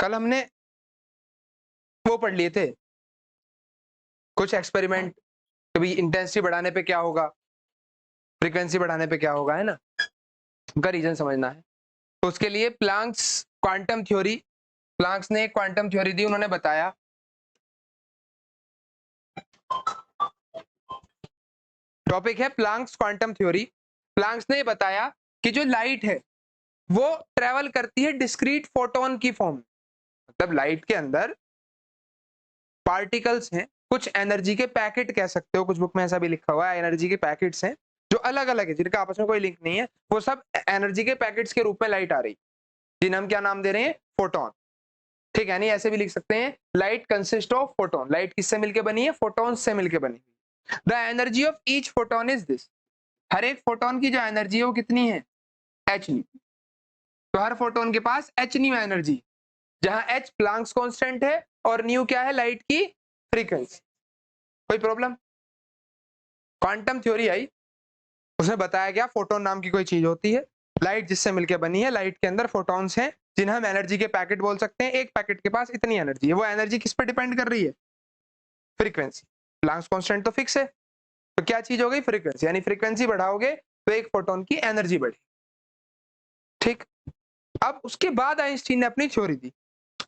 कल हमने वो पढ़ लिए थे कुछ एक्सपेरिमेंट, कभी इंटेंसिटी बढ़ाने पे क्या होगा, फ्रीक्वेंसी बढ़ाने पे क्या होगा, है ना, उनका रीजन समझना है। तो उसके लिए प्लांक्स क्वांटम थ्योरी, प्लांक्स ने एक क्वांटम थ्योरी दी, उन्होंने बताया टॉपिक है प्लांक्स क्वांटम थ्योरी। प्लांक्स ने बताया कि जो लाइट है वो ट्रेवल करती है डिस्क्रीट फोटोन की फॉर्म, मतलब लाइट के अंदर पार्टिकल्स हैं, कुछ एनर्जी के पैकेट कह सकते हो, कुछ बुक में ऐसा भी लिखा हुआ है, एनर्जी के पैकेट्स हैं जो अलग अलग है, जिनका आपस में कोई लिंक नहीं है, वो सब एनर्जी के पैकेट्स के रूप में लाइट आ रही, जिन्हें हम क्या नाम दे रहे हैं, फोटोन। ठीक है, नहीं ऐसे भी लिख सकते हैं, light consist of photon. Light किससे मिलकर बनी है, फोटोन से मिलकर बनी। The energy of each photon is this, हर एक फोटोन की जो एनर्जी है वो कितनी है, एच न्यू। तो हर फोटोन के पास एच न्यू एनर्जी, जहां एच प्लांक्स कांस्टेंट है और न्यू क्या है, लाइट की फ्रीक्वेंसी। कोई प्रॉब्लम? क्वांटम थ्योरी आई, उसने बताया क्या, फोटोन नाम की कोई चीज होती है, लाइट जिससे मिलकर बनी है, लाइट के अंदर फोटॉन्स हैं जिन्हें हम एनर्जी के पैकेट बोल सकते हैं, एक पैकेट के पास इतनी एनर्जी है। वो एनर्जी किस पे डिपेंड कर रही है, फ्रीक्वेंसी। प्लांक्स कांस्टेंट तो फिक्स है, तो क्या चीज हो गई, फ्रीक्वेंसी, यानी फ्रीक्वेंसी बढ़ाओगे तो एक फोटोन की एनर्जी बढ़ी। ठीक, अब उसके बाद आइंस्टीन ने अपनी थ्योरी दी।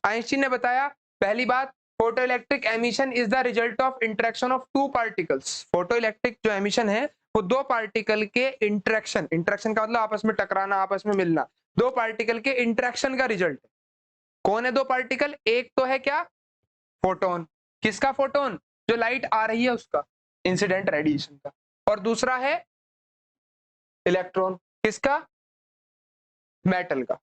आइंस्टीन ने बताया पहली बात, photoelectric emission is the result of interaction of two particles. Photoelectric जो एमिशन है वो दो पार्टिकल के इंटरेक्शन, इंटरेक्शन का मतलब आपस में टकराना, आपस में मिलना, दो पार्टिकल के इंटरेक्शन का रिजल्ट। कौन है दो पार्टिकल, एक तो है क्या, फोटोन, किसका फोटोन, जो लाइट आ रही है उसका, इंसिडेंट रेडिएशन का, और दूसरा है इलेक्ट्रॉन, किसका, मेटल का।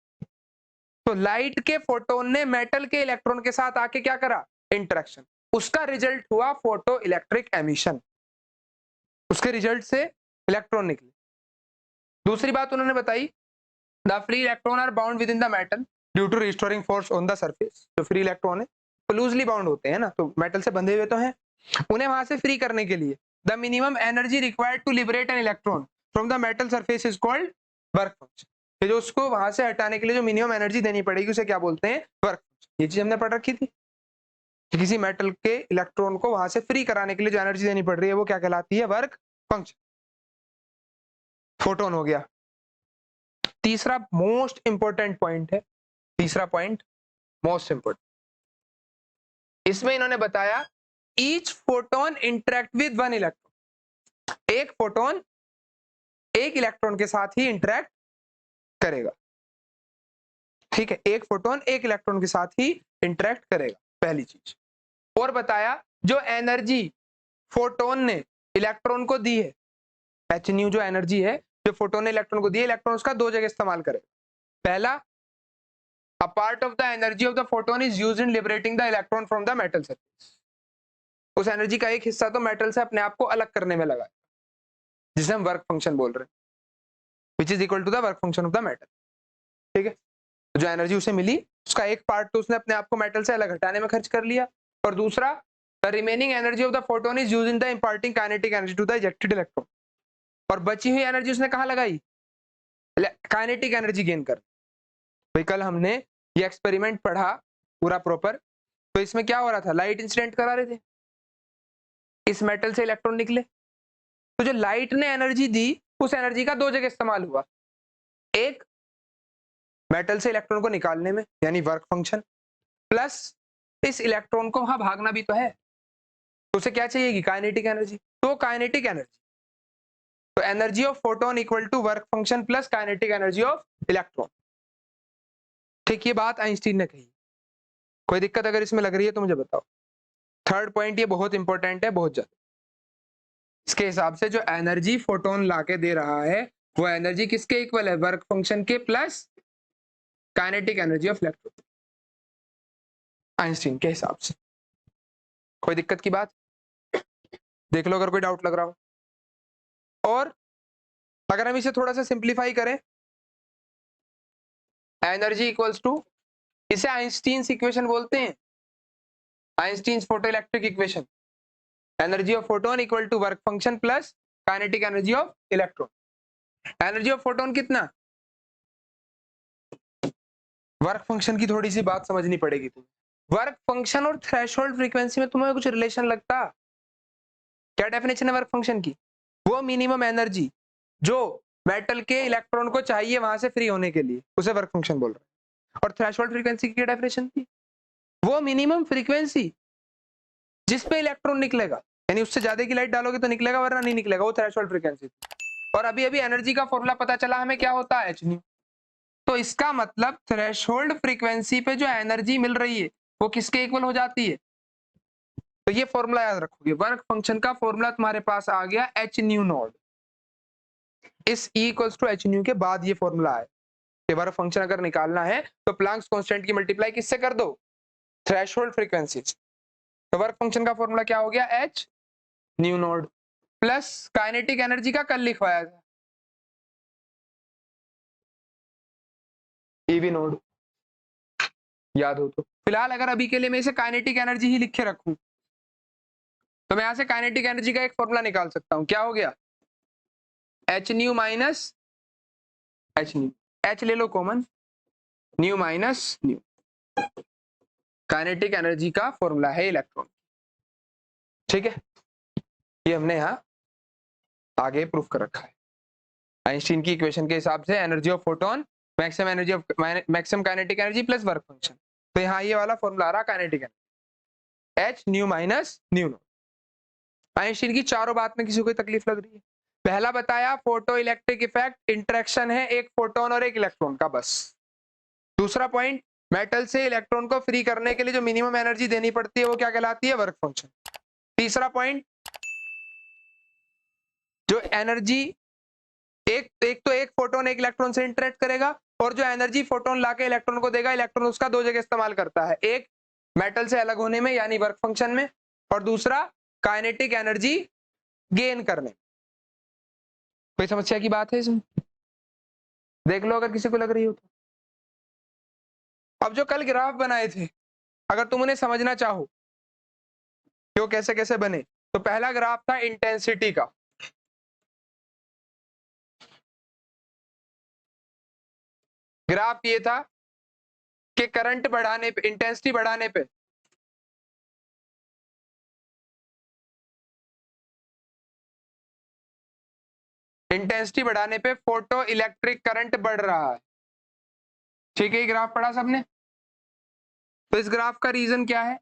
तो लाइट के फोटोन ने मेटल के इलेक्ट्रॉन के साथ आके क्या करा, इंटरेक्शन, उसका रिजल्ट हुआ फोटो इलेक्ट्रिक एमिशन, उसके रिजल्ट से इलेक्ट्रॉन निकले। दूसरी बात उन्होंने बताई, the free electron are bound within the metal due to restoring force on the surface. जो फ्री इलेक्ट्रॉन है तो लूजली बाउंड होते हैं ना, तो मेटल से बंधे हुए तो हैं, उन्हें वहां से फ्री करने के लिए the minimum energy required to liberate an electron from the metal surface is called work function. जो उसको वहां से हटाने के लिए जो मिनिमम एनर्जी देनी पड़ेगी उसे क्या बोलते हैं, वर्क फंक्शन। ये चीज हमने पढ़ रखी थी कि किसी मेटल के इलेक्ट्रॉन को वहां से फ्री कराने के लिए जो एनर्जी देनी पड़ रही है वो क्या कहलाती है, वर्क फंक्शन। फोटोन हो गया। तीसरा मोस्ट इंपोर्टेंट पॉइंट है, तीसरा पॉइंट मोस्ट इंपोर्टेंट, इसमें इन्होंने बताया each photon interact with one electron, एक फोटोन एक इलेक्ट्रॉन के साथ ही इंटरेक्ट करेगा। ठीक है, एक फोटोन एक इलेक्ट्रॉन के साथ ही इंटरेक्ट करेगा, पहली चीज। और बताया जो एनर्जी फोटोन ने इलेक्ट्रॉन को दी है, एच न्यू जो एनर्जी है जो फोटोन ने इलेक्ट्रॉन को दी है, इलेक्ट्रॉन उसका दो जगह इस्तेमाल करेगा। पहला, a part of the energy of the photon is used in liberating the electron from the metal surface. उस एनर्जी का एक हिस्सा तो मेटल से अपने आप को अलग करने में लगा, जिसे हम वर्क फंक्शन बोल रहे हैं, which is equal to the work function of the metal. ठीक है, तो जो एनर्जी उसे मिली उसका एक पार्ट तो उसने अपने आप को मेटल से अलग हटाने में खर्च कर लिया, और दूसरा, the remaining energy of the photon is used in the imparting kinetic energy to the ejected electron. और बची हुई एनर्जी उसने कहां लगाई, काइनेटिक एनर्जी गेन कर। भाई कल हमने ये एक्सपेरिमेंट पढ़ा पूरा प्रॉपर, तो इसमें क्या हो रहा था, लाइट इंसिडेंट करा रहे थे, इस मेटल से इलेक्ट्रॉन निकले, तो जो लाइट ने एनर्जी दी उस एनर्जी का दो जगह इस्तेमाल हुआ, एक मेटल से इलेक्ट्रॉन को निकालने में यानी वर्क फंक्शन, प्लस इस इलेक्ट्रॉन को वहां भागना भी तो है, तो उसे क्या चाहिएगी, काइनेटिक एनर्जी, तो काइनेटिक एनर्जी, तो energy of photon equal to work function plus kinetic energy of electron. ठीक, ये बात आइंस्टीन ने कही। कोई दिक्कत अगर इसमें लग रही है तो मुझे बताओ। थर्ड पॉइंट ये बहुत इंपॉर्टेंट है, बहुत ज्यादा। इसके हिसाब से जो एनर्जी फोटोन लाके दे रहा है वो एनर्जी किसके इक्वल है, वर्क फंक्शन के plus kinetic energy of electron, Einstein के हिसाब से। कोई दिक्कत की बात, देख लो अगर कोई डाउट लग रहा हो। और अगर हम इसे थोड़ा सा सिंप्लीफाई करें, एनर्जी इक्वल्स टू, इसे आइंस्टीन्स इक्वेशन बोलते हैं, Einstein's photoelectric equation, energy of photon equal to work function plus kinetic energy of electron. Energy of photon कितना, वर्क फंक्शन की थोड़ी सी बात समझनी पड़ेगी तुम्हें। वर्क फंक्शन और थ्रेशोल्ड फ्रीक्वेंसी में तुम्हें कुछ रिलेशन लगता? क्या डेफिनेशन है वर्क फंक्शन की? वो मिनिमम एनर्जी जो मेटल के इलेक्ट्रॉन को चाहिए वहां से फ्री होने के लिए, उसे वर्क फंक्शन बोल रहे हैं। और थ्रेशोल्ड फ्रीक्वेंसी की डेफिनेशन थी वो मिनिमम फ्रीक्वेंसी जिस पे इलेक्ट्रॉन निकलेगा, यानी उससे ज्यादा की लाइट डालोगे तो निकलेगा वरना नहीं निकलेगा, वो थ्रेशोल्ड फ्रीक्वेंसी। और अभी अभी एनर्जी का फॉर्मूला पता चला हमें, क्या होता है? H new. तो इसका मतलब थ्रेशोल्ड फ्रीक्वेंसी पे जो एनर्जी मिल रही है वो किसके इक्वल हो जाती है? तो ये फॉर्मूला याद रखोगे, वर्क फंक्शन का फॉर्मूला तुम्हारे पास आ गया एच न्यू नॉट। इस E equals to h nu के बाद ये फॉर्मूला है कि वर्क फंक्शन अगर निकालना है तो प्लांक्स कांस्टेंट की मल्टीप्लाई किससे कर दो? Threshold frequency. तो वर्क फंक्शन का फॉर्मूला क्या हो गया? H nu not plus kinetic energy का कल लिखवाया था ईवी नोड, याद हो तो। फिलहाल अगर अभी के लिए मैं इसे काइनेटिक एनर्जी ही लिख के रखूं तो मैं यहां से काइनेटिक एनर्जी का एक फॉर्मूला निकाल सकता हूं, क्या हो गया? H nu minus h nu, h ले लो common, nu minus nu, kinetic energy का फॉर्मूला है इलेक्ट्रॉन। ठीक है, ये हमने यहाँ आगे प्रूफ कर रखा है। आइंस्टीन की इक्वेशन के हिसाब से energy of photon maximum energy of maximum kinetic energy plus work function. तो यहाँ ये वाला फॉर्मूला आ रहा kinetic energy, H nu minus new not. Einstein की चारों बात में किसी को तकलीफ लग रही है? पहला बताया फोटो इलेक्ट्रिक इफेक्ट, इंटरेक्शन है एक फोटोन और एक इलेक्ट्रॉन का, बस। दूसरा पॉइंट, मेटल से इलेक्ट्रॉन को फ्री करने के लिए जो मिनिमम एनर्जी देनी पड़ती है वो क्या कहलाती है? Work function. तीसरा पॉइंट, जो एनर्जी एक तो एक फोटोन एक इलेक्ट्रॉन से इंटरेक्ट करेगा और जो एनर्जी फोटोन लाके इलेक्ट्रॉन को देगा, इलेक्ट्रॉन उसका दो जगह इस्तेमाल करता है, एक मेटल से अलग होने में यानी वर्क फंक्शन में, और दूसरा काइनेटिक एनर्जी गेन करने। कोई समस्या की बात है इसमें? देख लो अगर किसी को लग रही हो तो। अब जो कल ग्राफ बनाए थे, अगर तुम उन्हें समझना चाहो कि वो कैसे कैसे बने, तो पहला ग्राफ था इंटेंसिटी का। ग्राफ ये था कि करंट बढ़ाने पे, इंटेंसिटी बढ़ाने पे फोटो इलेक्ट्रिक करंट बढ़ रहा है। ठीक है, ये ग्राफ पढ़ा सबने? तो इस ग्राफ का रीजन क्या है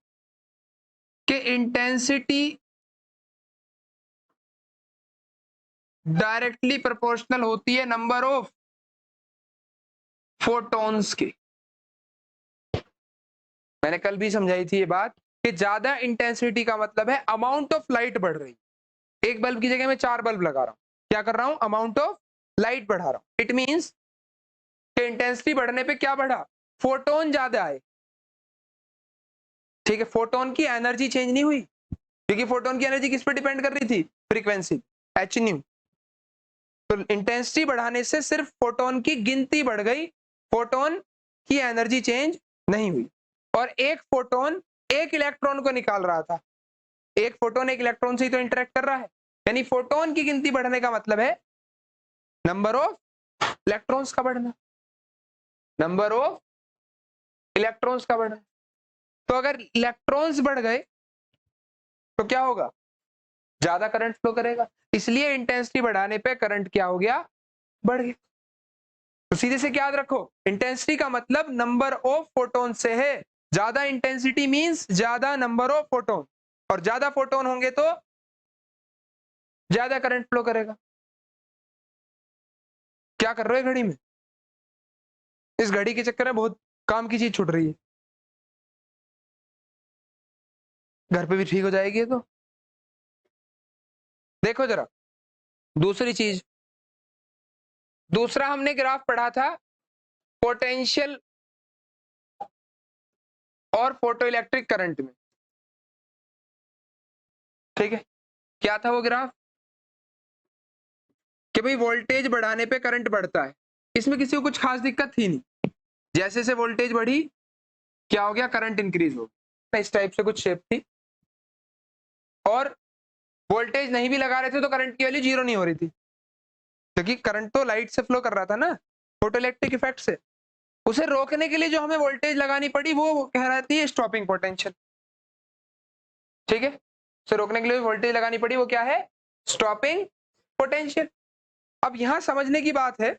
कि इंटेंसिटी डायरेक्टली प्रोपोर्शनल होती है नंबर ऑफ फोटॉन्स के। मैंने कल भी समझाई थी ये बात कि ज्यादा इंटेंसिटी का मतलब है अमाउंट ऑफ लाइट बढ़ रही। एक बल्ब की जगह मैं 4 बल्ब लगा रहा हूं, क्या कर रहा हूं? अमाउंट ऑफ लाइट बढ़ा रहा हूं। इट मींस कि इंटेंसिटी बढ़ने पे क्या बढ़ा? फोटोन ज्यादा आए। ठीक है, फोटोन की एनर्जी चेंज नहीं हुई, क्योंकि फोटोन की एनर्जी किस पे डिपेंड कर रही थी? Frequency, H new. तो इंटेंसिटी बढ़ाने से सिर्फ फोटोन की गिनती बढ़ गई, फोटोन की एनर्जी चेंज नहीं हुई। और एक फोटोन एक इलेक्ट्रॉन को निकाल रहा था, एक फोटोन एक इलेक्ट्रॉन से ही तो इंटरेक्ट कर रहा है, यानी फोटोन की गिनती बढ़ने का मतलब है नंबर ऑफ इलेक्ट्रॉन्स का बढ़ना, नंबर ऑफ इलेक्ट्रॉन्स का बढ़ना। तो अगर इलेक्ट्रॉन्स बढ़ गए तो क्या होगा? ज्यादा करंट फ्लो करेगा, इसलिए इंटेंसिटी बढ़ाने पे करंट क्या हो गया? बढ़ गया। तो सीधे से क्या याद रखो, इंटेंसिटी का मतलब नंबर ऑफ फोटोन से है। ज्यादा इंटेंसिटी मींस ज्यादा नंबर ऑफ फोटोन, और ज्यादा फोटोन होंगे तो ज्यादा करंट फ्लो करेगा। क्या कर रहे हो घड़ी में? इस घड़ी के चक्कर में बहुत काम की चीज छूट रही है, घर पे भी ठीक हो जाएगी ये तो। देखो जरा दूसरी चीज, दूसरा हमने ग्राफ पढ़ा था पोटेंशियल और फोटो इलेक्ट्रिक करंट में। ठीक है, क्या था वो ग्राफ? कि भाई वोल्टेज बढ़ाने पे करंट बढ़ता है, इसमें किसी को कुछ खास दिक्कत थी नहीं। जैसे से वोल्टेज बढ़ी क्या हो गया? करंट इंक्रीज हो गया। इस टाइप से कुछ शेप थी, और वोल्टेज नहीं भी लगा रहे थे तो करंट की वैल्यू जीरो नहीं हो रही थी, क्योंकि करंट तो लाइट से फ्लो कर रहा था ना, फोटो इलेक्ट्रिक इफेक्ट से। उसे रोकने के लिए जो हमें वोल्टेज लगानी पड़ी वो कहलाती है स्टॉपिंग पोटेंशियल। ठीक है, उसे रोकने के लिए वोल्टेज लगानी पड़ी वो क्या है? Stopping potential. अब यहां समझने की बात है,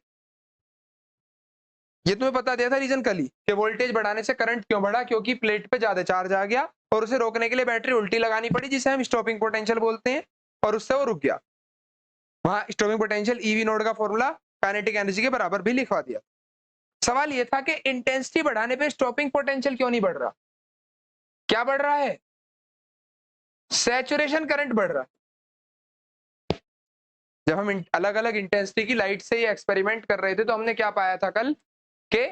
ये तुम्हें बता दिया था रीजन कल ही कि वोल्टेज बढ़ाने से करंट क्यों बढ़ा, क्योंकि प्लेट पे ज्यादा चार्ज आ गया और उसे रोकने के लिए बैटरी उल्टी लगानी पड़ी जिसे हम स्टॉपिंग पोटेंशियल बोलते हैं, और उससे वो रुक गया। वहां स्टॉपिंग पोटेंशियल ईवी नोड का फॉर्मूला काइनेटिक एनर्जी के बराबर भी लिखवा दिया। सवाल ये था कि इंटेंसिटी बढ़ाने पे स्टॉपिंग पोटेंशियल क्यों नहीं बढ़ रहा? क्या बढ़ रहा है? सैचुरेशन करंट बढ़ रहा है। जब हम अलग अलग इंटेंसिटी की लाइट से ये एक्सपेरिमेंट कर रहे थे तो हमने क्या पाया था कल कि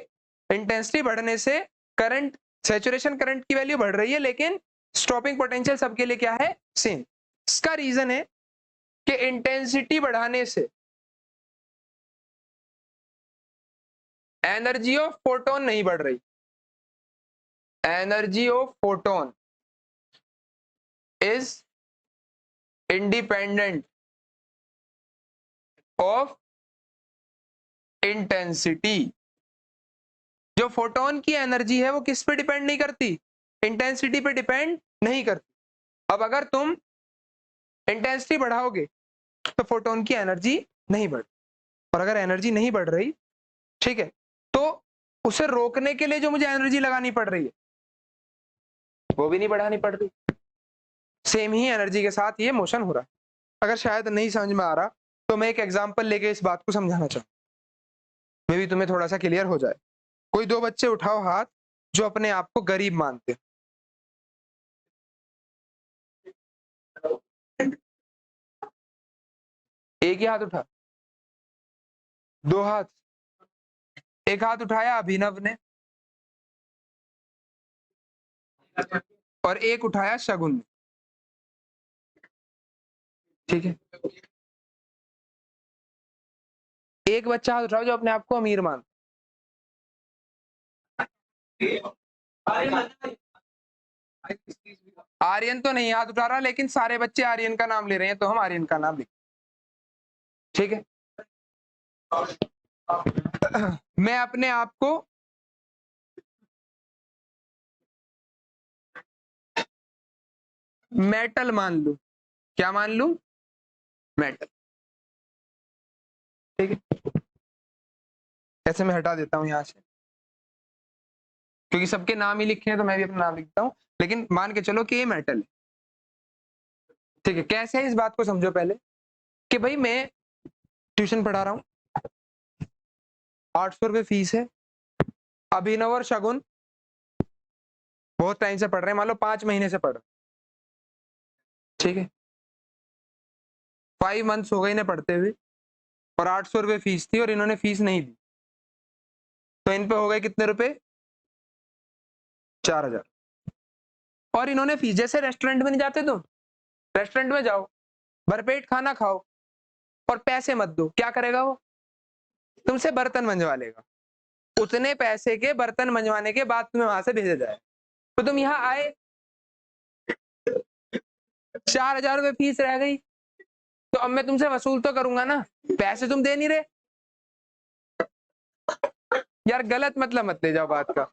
इंटेंसिटी बढ़ने से करंट, सैचुरेशन करंट की वैल्यू बढ़ रही है लेकिन स्टॉपिंग पोटेंशियल सबके लिए क्या है? सेम। इसका रीजन है कि इंटेंसिटी बढ़ाने से एनर्जी ऑफ फोटोन नहीं बढ़ रही। Energy of photon is independent of intensity. जो फोटोन की एनर्जी है वो किस पे डिपेंड नहीं करती? इंटेंसिटी पे डिपेंड नहीं करती। अब अगर तुम इंटेंसिटी बढ़ाओगे तो फोटोन की एनर्जी नहीं बढ़, और अगर एनर्जी नहीं बढ़ रही, ठीक है, तो उसे रोकने के लिए जो मुझे एनर्जी लगानी पड़ रही है वो भी नहीं बढ़ानी पड़ रही। सेम ही एनर्जी के साथ ये मोशन हो रहा है। अगर शायद नहीं समझ में आ रहा तो मैं एक एग्जांपल लेके इस बात को समझाना चाहूँ, मे भी तुम्हें थोड़ा सा क्लियर हो जाए। कोई दो बच्चे उठाओ हाथ जो अपने आप को गरीब मानते हैं। एक ही हाथ उठा, दो हाथ, एक हाथ उठाया अभिनव ने और एक उठाया शगुन ने। ठीक है, एक बच्चा हाथ उठाओ जो अपने आप को अमीर मानता। आर्यन तो नहीं हाथ उठा रहा, लेकिन सारे बच्चे आर्यन का नाम ले रहे हैं तो हम आर्यन का नाम लिख। ठीक है, मैं अपने आप को मेटल मान लू। क्या मान लू? मेटल। ठीक है, ऐसे मैं हटा देता हूं यहां से क्योंकि सबके नाम ही लिखे हैं तो मैं भी अपना नाम लिखता हूं, लेकिन मान के चलो कि ये मेटल है। ठीक है, कैसे है इस बात को समझो पहले कि भाई मैं ट्यूशन पढ़ा रहा हूं, 800 रुपये फीस है। अभिनव और शगुन बहुत टाइम से पढ़ रहे हैं, मान लो 5 महीने से पढ़ रहे। ठीक है, 5 मंथ्स हो गए इन्हें पढ़ते हुए और 800 रुपये फीस थी और इन्होंने फीस नहीं दी, तो इन पे हो गए कितने रुपए? 4000। और इन्होंने फीस, जैसे रेस्टोरेंट में नहीं जाते तुम, रेस्टोरेंट में जाओ, भरपेट खाना खाओ और पैसे मत दो, क्या करेगा वो? तुमसे बर्तन मंजवा लेगा। उतने पैसे के बर्तन मंजवाने के बाद तुम्हें वहां से भेजा जाए, तो तुम यहाँ आए, 4000 रुपये फीस रह गई, तो अब मैं तुमसे वसूल तो करूंगा ना, पैसे तुम दे नहीं रहे। यार गलत मतलब मत ले जाओ बात का,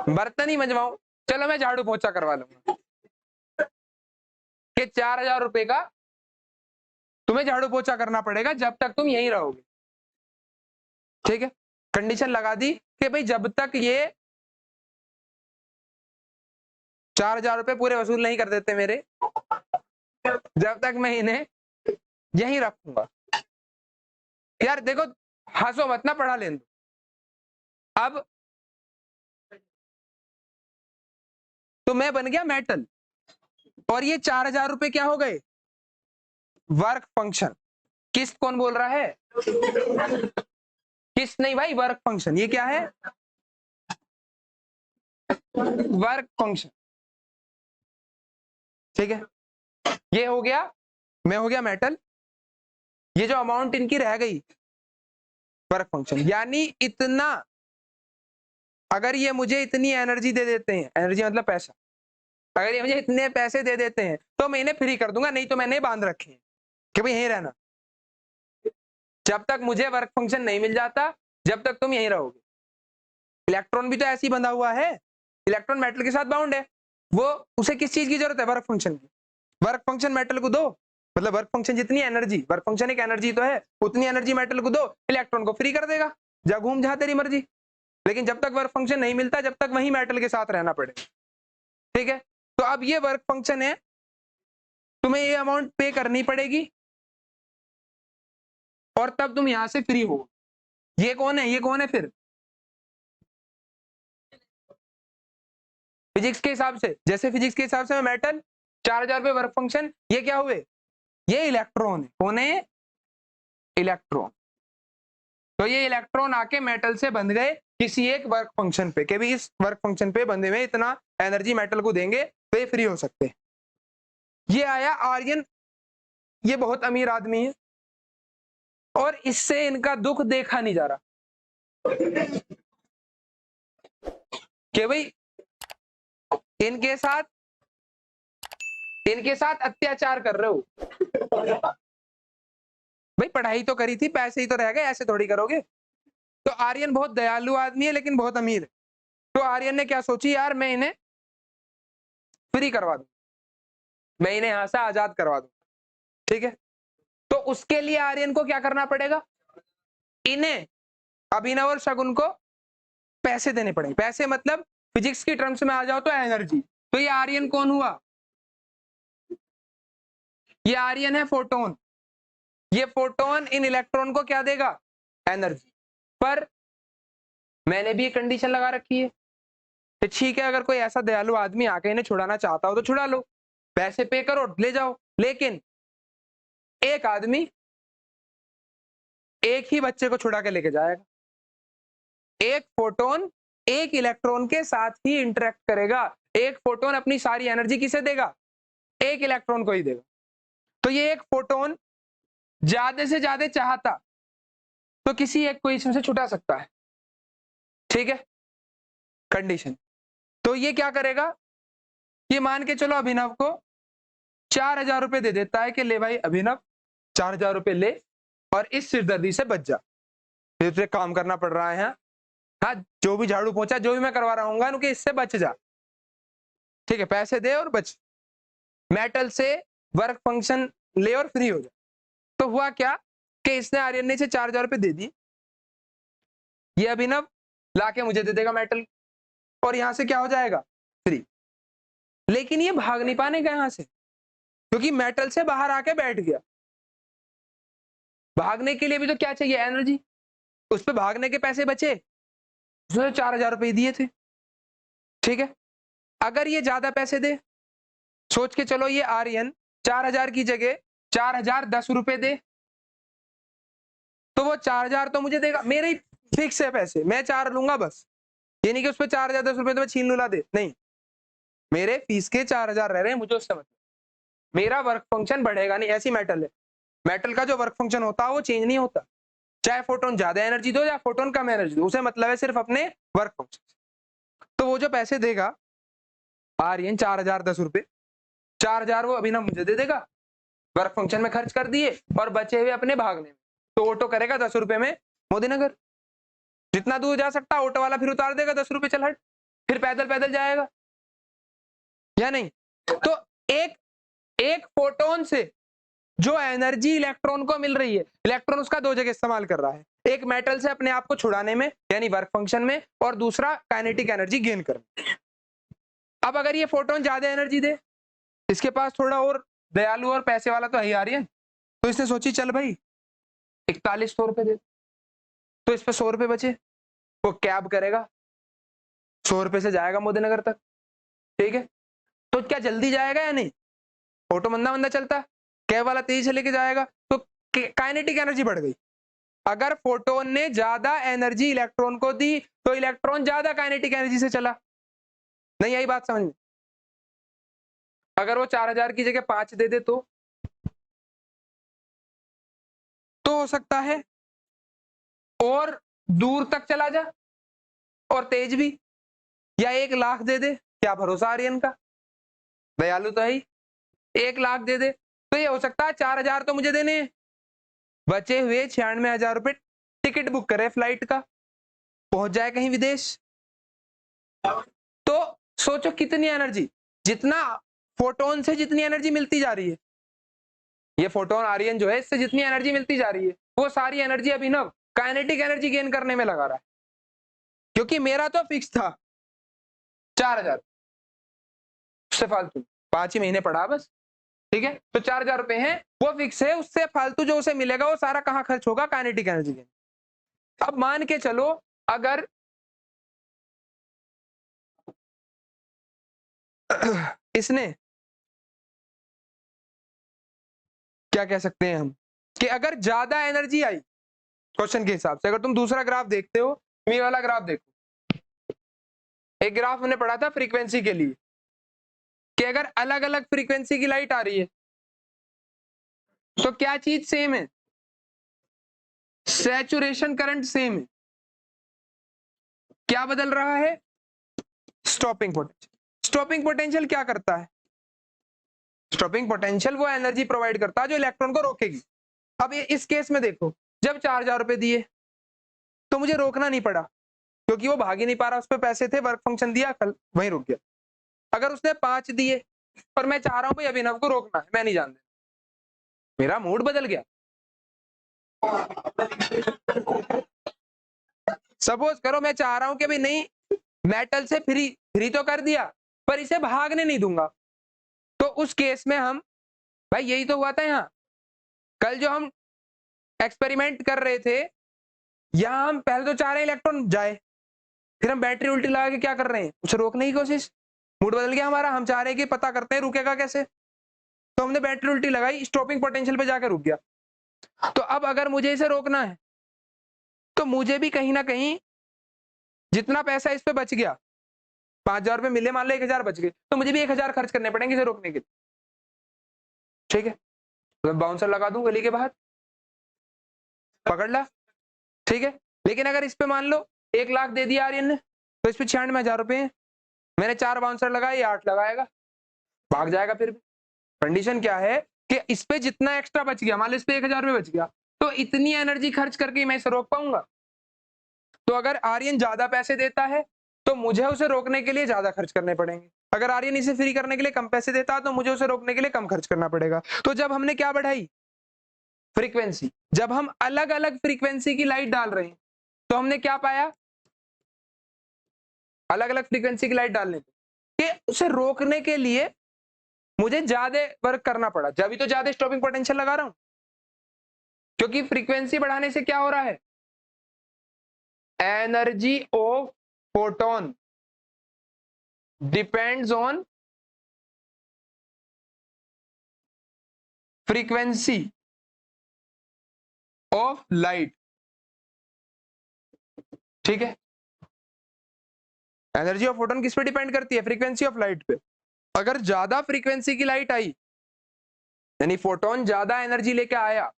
बर्तन ही मंजवाऊं, चलो मैं झाड़ू पोछा करवा लूंगा कि 4000 रुपए का तुम्हें झाड़ू पोछा करना पड़ेगा जब तक तुम यहीं रहोगे। ठीक है, कंडीशन लगा दी कि भाई जब तक ये 4000 रुपए पूरे वसूल नहीं कर देते मेरे, जब तक मैं इन्हें यहीं रखूंगा। यार देखो, हंसो मत ना, पढ़ा लें। अब तो मैं बन गया मेटल और ये 4000 रुपए क्या हो गए? Work function. किस्त कौन बोल रहा है? किस्त नहीं भाई, वर्क फंक्शन। ये क्या है? Work function. ठीक है, ये हो गया, मैं हो गया मेटल। ये जो अमाउंट इनकी रह गई वर्क फंक्शन, यानी इतना, अगर ये मुझे इतनी एनर्जी दे देते हैं, एनर्जी मतलब पैसा, अगर ये मुझे इतने पैसे दे देते हैं तो मैं इन्हें फ्री कर दूंगा, नहीं तो मैंने बांध रखे हैं कि भाई यहीं रहना, जब तक मुझे वर्क फंक्शन नहीं मिल जाता जब तक तुम यहीं रहोगे। इलेक्ट्रॉन भी तो ऐसे ही बंधा हुआ है, इलेक्ट्रॉन मेटल के साथ बाउंड है, वो उसे किस चीज की जरूरत है, वर्क फंक्शन की। वर्क फंक्शन मेटल को दो, मतलब वर्क फंक्शन जितनी एनर्जी, वर्क फंक्शन एक एनर्जी तो है, उतनी एनर्जी मेटल को दो, इलेक्ट्रॉन को फ्री कर देगा, जा घूम जहां तेरी मर्जी। लेकिन जब तक वर्क फंक्शन नहीं मिलता, जब तक वही मेटल के साथ रहना पड़ेगा। ठीक है, तो अब ये वर्क फंक्शन है, तुम्हें ये अमाउंट पे करनी पड़ेगी और तब तुम यहां से फ्री हो। ये कौन है, ये कौन है फिर, फिजिक्स के हिसाब से, जैसे फिजिक्स के हिसाब से मेटल 4000 रुपए वर्क फंक्शन, ये क्या हुए, ये इलेक्ट्रॉन है, कौन है, इलेक्ट्रॉन। तो ये इलेक्ट्रॉन आके मेटल से बंध गए किसी एक वर्क फंक्शन पे, कि भी इस वर्क फंक्शन पे बंधे हुए इतना एनर्जी मेटल को देंगे तो ये फ्री हो सकते हैं। ये आया आर्यन, ये बहुत अमीर आदमी है और इससे इनका दुख देखा नहीं जा रहा कि भाई इनके साथ अत्याचार कर रहे हो। भाई पढ़ाई तो करी थी, पैसे ही तो रह गए, ऐसे थोड़ी करोगे। तो आर्यन बहुत दयालु आदमी है लेकिन बहुत अमीर है। तो आर्यन ने क्या सोची, यार मैं इन्हें फ्री करवा दूं, मैं इन्हें यहां से आजाद करवा दूं। ठीक है, तो उसके लिए आर्यन को क्या करना पड़ेगा, इन्हें, अभिनव और शगुन को पैसे देने पड़ेंगे। पैसे मतलब फिजिक्स की टर्म्स में आ जाओ तो एनर्जी। तो ये आर्यन कौन हुआ, ये आर्यन है फोटोन। ये फोटोन इन इलेक्ट्रॉन को क्या देगा, एनर्जी। पर मैंने भी एक कंडीशन लगा रखी है, तो ठीक है, अगर कोई ऐसा दयालु आदमी आके इन्हें छुड़ाना चाहता हो तो छुड़ा लो, पैसे पे करो ले जाओ, लेकिन एक आदमी एक ही बच्चे को छुड़ा के लेके जाएगा। एक फोटोन एक इलेक्ट्रॉन के साथ ही इंटरेक्ट करेगा। एक फोटोन अपनी सारी एनर्जी किसे देगा, एक इलेक्ट्रॉन को ही देगा। तो ये एक फोटोन ज्यादा से ज्यादा चाहता तो किसी एक को इसमें से छुटा सकता है। ठीक है, कंडीशन। तो ये क्या करेगा, ये मान के चलो अभिनव को 4000 रुपए दे देता है कि ले भाई अभिनव 4000 रुपए ले और इस सिरदर्दी से बच जा, तुझे काम करना पड़ रहा है, हाँ जो भी झाड़ू पोंछा जो भी मैं करवा रहा हूँ उनके, इससे बच जा। ठीक है, पैसे दे और बच, मेटल से वर्क फंक्शन ले और फ्री हो जा। तो हुआ क्या कि इसने आर्यन ने इसे 4000 रुपए दे दी, ये अभिनव लाके मुझे दे देगा मेटल और यहां से क्या हो जाएगा, फ्री। लेकिन ये भाग नहीं पाने का यहां से, क्योंकि मेटल से बाहर आके बैठ गया। भागने के लिए भी तो क्या चाहिए, एनर्जी। उस पर भागने के पैसे बचे, उसने 4000 रुपए दिए थे। ठीक है, अगर ये ज्यादा पैसे दे, सोच के चलो ये आर्यन 4000 की जगह 4010 रुपए दे, तो वो 4000 तो मुझे देगा, मेरे ही फिक्स है पैसे, मैं 4 लूंगा बस। ये नहीं कि उस पर 4010 रुपए तो मैं छीन लूला दे, नहीं, मेरे फीस के 4000 रह रहे हैं, मुझे उससे मतलब, मेरा वर्क फंक्शन बढ़ेगा नहीं। ऐसी मेटल है, मेटल का जो वर्क फंक्शन होता है वो चेंज नहीं होता, चाहे फोटोन ज्यादा एनर्जी दो या फोटोन कम एनर्जी दो, उसे मतलब है सिर्फ अपने वर्क फंक्शन। तो वो जो पैसे देगा आर्यन 4010 रुपए, 4000 वो अभिनव मुझे दे देगा, वर्क फंक्शन में खर्च कर दिए और बचे हुए अपने भागने में। तो ऑटो करेगा 10 रुपए में मोदीनगर, जितना दूर जा सकता ऑटो वाला फिर उतार देगा 10 रुपए, चल हट, फिर पैदल पैदल जाएगा या नहीं। तो एक एक फोटोन से जो एनर्जी इलेक्ट्रॉन को मिल रही है, इलेक्ट्रॉन उसका दो जगह इस्तेमाल कर रहा है, एक मेटल से अपने आप को छुड़ाने में यानी वर्क फंक्शन में, और दूसरा काइनेटिक एनर्जी गेन करने। अब अगर ये फोटोन ज्यादा एनर्जी दे, इसके पास थोड़ा और दयालु और पैसे वाला तो है आर्यन, तो इसने सोची चल भाई 4100 रुपए दे, तो इस पे 100 रुपए बचे, वो कैब करेगा 100 रुपए से जाएगा मोदीनगर तक। ठीक है, तो क्या जल्दी जाएगा या नहीं, ऑटो मंदा मंदा चलता, कैब वाला तेजी से लेके जाएगा, तो काइनेटिक एनर्जी बढ़ गई। अगर फोटोन ने ज्यादा एनर्जी इलेक्ट्रॉन को दी तो इलेक्ट्रॉन ज्यादा काइनेटिक एनर्जी से चला, नहीं आई बात समझ में। अगर वो 4000 की जगह 5 दे दे तो हो सकता है और दूर तक चला जा और तेज भी, या 1 लाख दे दे, क्या भरोसा आर्यन का, दयालु तो है ही, 1 लाख दे दे तो ये हो सकता है 4000 तो मुझे देने हैं, बचे हुए 96,000 रुपए टिकट बुक करे फ्लाइट का, पहुंच जाए कहीं विदेश, तो सोचो कितनी एनर्जी, जितना फोटोन से जितनी एनर्जी मिलती जा रही है, ये फोटोन आर्यन जो है इससे जितनी एनर्जी मिलती जा रही है वो सारी एनर्जी अभिनव काइनेटिक एनर्जी गेन करने में लगा रहा है, क्योंकि मेरा तो फिक्स था 4,000, उससे फालतू 5 ही महीने पड़ा बस, ठीक है। तो 4,000 रुपए हैं वो फिक्स है, उससे फालतू जो उसे मिलेगा वो सारा कहां खर्च होगा, काइनेटिक एनर्जी गेन। अब मान के चलो अगर इसने क्या कह सकते हैं हम कि अगर ज्यादा एनर्जी आई क्वेश्चन के हिसाब से, अगर तुम दूसरा ग्राफ देखते हो, ये वाला ग्राफ देखो, एक ग्राफ हमने पढ़ा था फ्रीक्वेंसी के लिए कि अगर अलग अलग फ्रीक्वेंसी की लाइट आ रही है तो क्या चीज सेम है, सैचुरेशन करंट सेम है, क्या बदल रहा है, स्टॉपिंग पोटेंशियल। स्टॉपिंग पोटेंशियल क्या करता है, स्टॉपिंग पोटेंशियल वो एनर्जी प्रोवाइड करता है जो इलेक्ट्रॉन को रोकेगी। अब इस केस में देखो, जब 4,000 रुपए दिए तो मुझे रोकना नहीं पड़ा क्योंकि वो भाग ही नहीं पा रहा, उस पर पैसे थे, वर्क फंक्शन दिया, कल वहीं रुक गया। अगर उसने 5 दिए और मैं चाह रहा हूं भाई अभिनव को रोकना है, मैं नहीं जानता, मेरा मूड बदल गया। सपोज करो मैं चाह रहा हूं कि भाई नहीं, मेटल से फ्री फ्री तो कर दिया पर इसे भागने नहीं दूंगा, तो उस केस में हम, भाई यही तो हुआ था यहाँ कल जो हम एक्सपेरिमेंट कर रहे थे, यहां हम पहले तो चाह रहे हैं इलेक्ट्रॉन जाए, फिर हम बैटरी उल्टी लगा के क्या कर रहे हैं, उसे रोकने की कोशिश। मूड बदल गया हमारा, हम चाह रहे हैं कि पता करते हैं रुकेगा कैसे, तो हमने बैटरी उल्टी लगाई, स्टॉपिंग पोटेंशियल पे जाकर रुक गया। तो अब अगर मुझे इसे रोकना है तो मुझे भी कहीं ना कहीं जितना पैसा इस पे बच गया, 5,000 रुपए मिले, मान लो 1,000 बच गए, तो मुझे भी 1,000 खर्च करने पड़ेंगे इसे रोकने के लिए, ठीक है। तो बाउंसर लगा दूं गली के बाहर, पकड़ ला, ठीक है। लेकिन अगर इस पे मान लो 1,00,000 दे दिया आर्यन ने, तो इस पे 96,000 रुपए हैं, मैंने 4 बाउंसर लगाए, ये 8 लगाएगा, भाग जाएगा। फिर भी कंडीशन क्या है कि इस पे जितना एक्स्ट्रा बच गया, मान लो इस पे 1,000 रुपए बच गया, तो इतनी एनर्जी खर्च करके मैं इसे रोक पाऊंगा। तो अगर आर्यन ज्यादा पैसे देता है तो मुझे उसे रोकने के लिए ज्यादा खर्च करने पड़ेंगे, अगर आर्यन इसे फ्री करने के लिए कम पैसे देता है तो मुझे उसे रोकने के लिए कम खर्च करना पड़ेगा। तो जब हमने क्या बढ़ाई, फ्रीक्वेंसी, जब हम अलग अलग फ्रीक्वेंसी की लाइट डाल रहे हैं तो हमने क्या पाया, अलग अलग फ्रीक्वेंसी की लाइट डालने पे कि उसे रोकने के लिए मुझे ज्यादा वर्क करना पड़ा, जब तो ज्यादा स्टॉपिंग पोटेंशियल लगा रहा हूं, क्योंकि फ्रीक्वेंसी बढ़ाने से क्या हो रहा है, energy of photon depends on frequency of light, ठीक है। एनर्जी ऑफ फोटोन किस पे डिपेंड करती है, फ्रीक्वेंसी ऑफ लाइट पे। अगर ज्यादा फ्रीक्वेंसी की लाइट आई यानी फोटोन ज्यादा एनर्जी लेके आया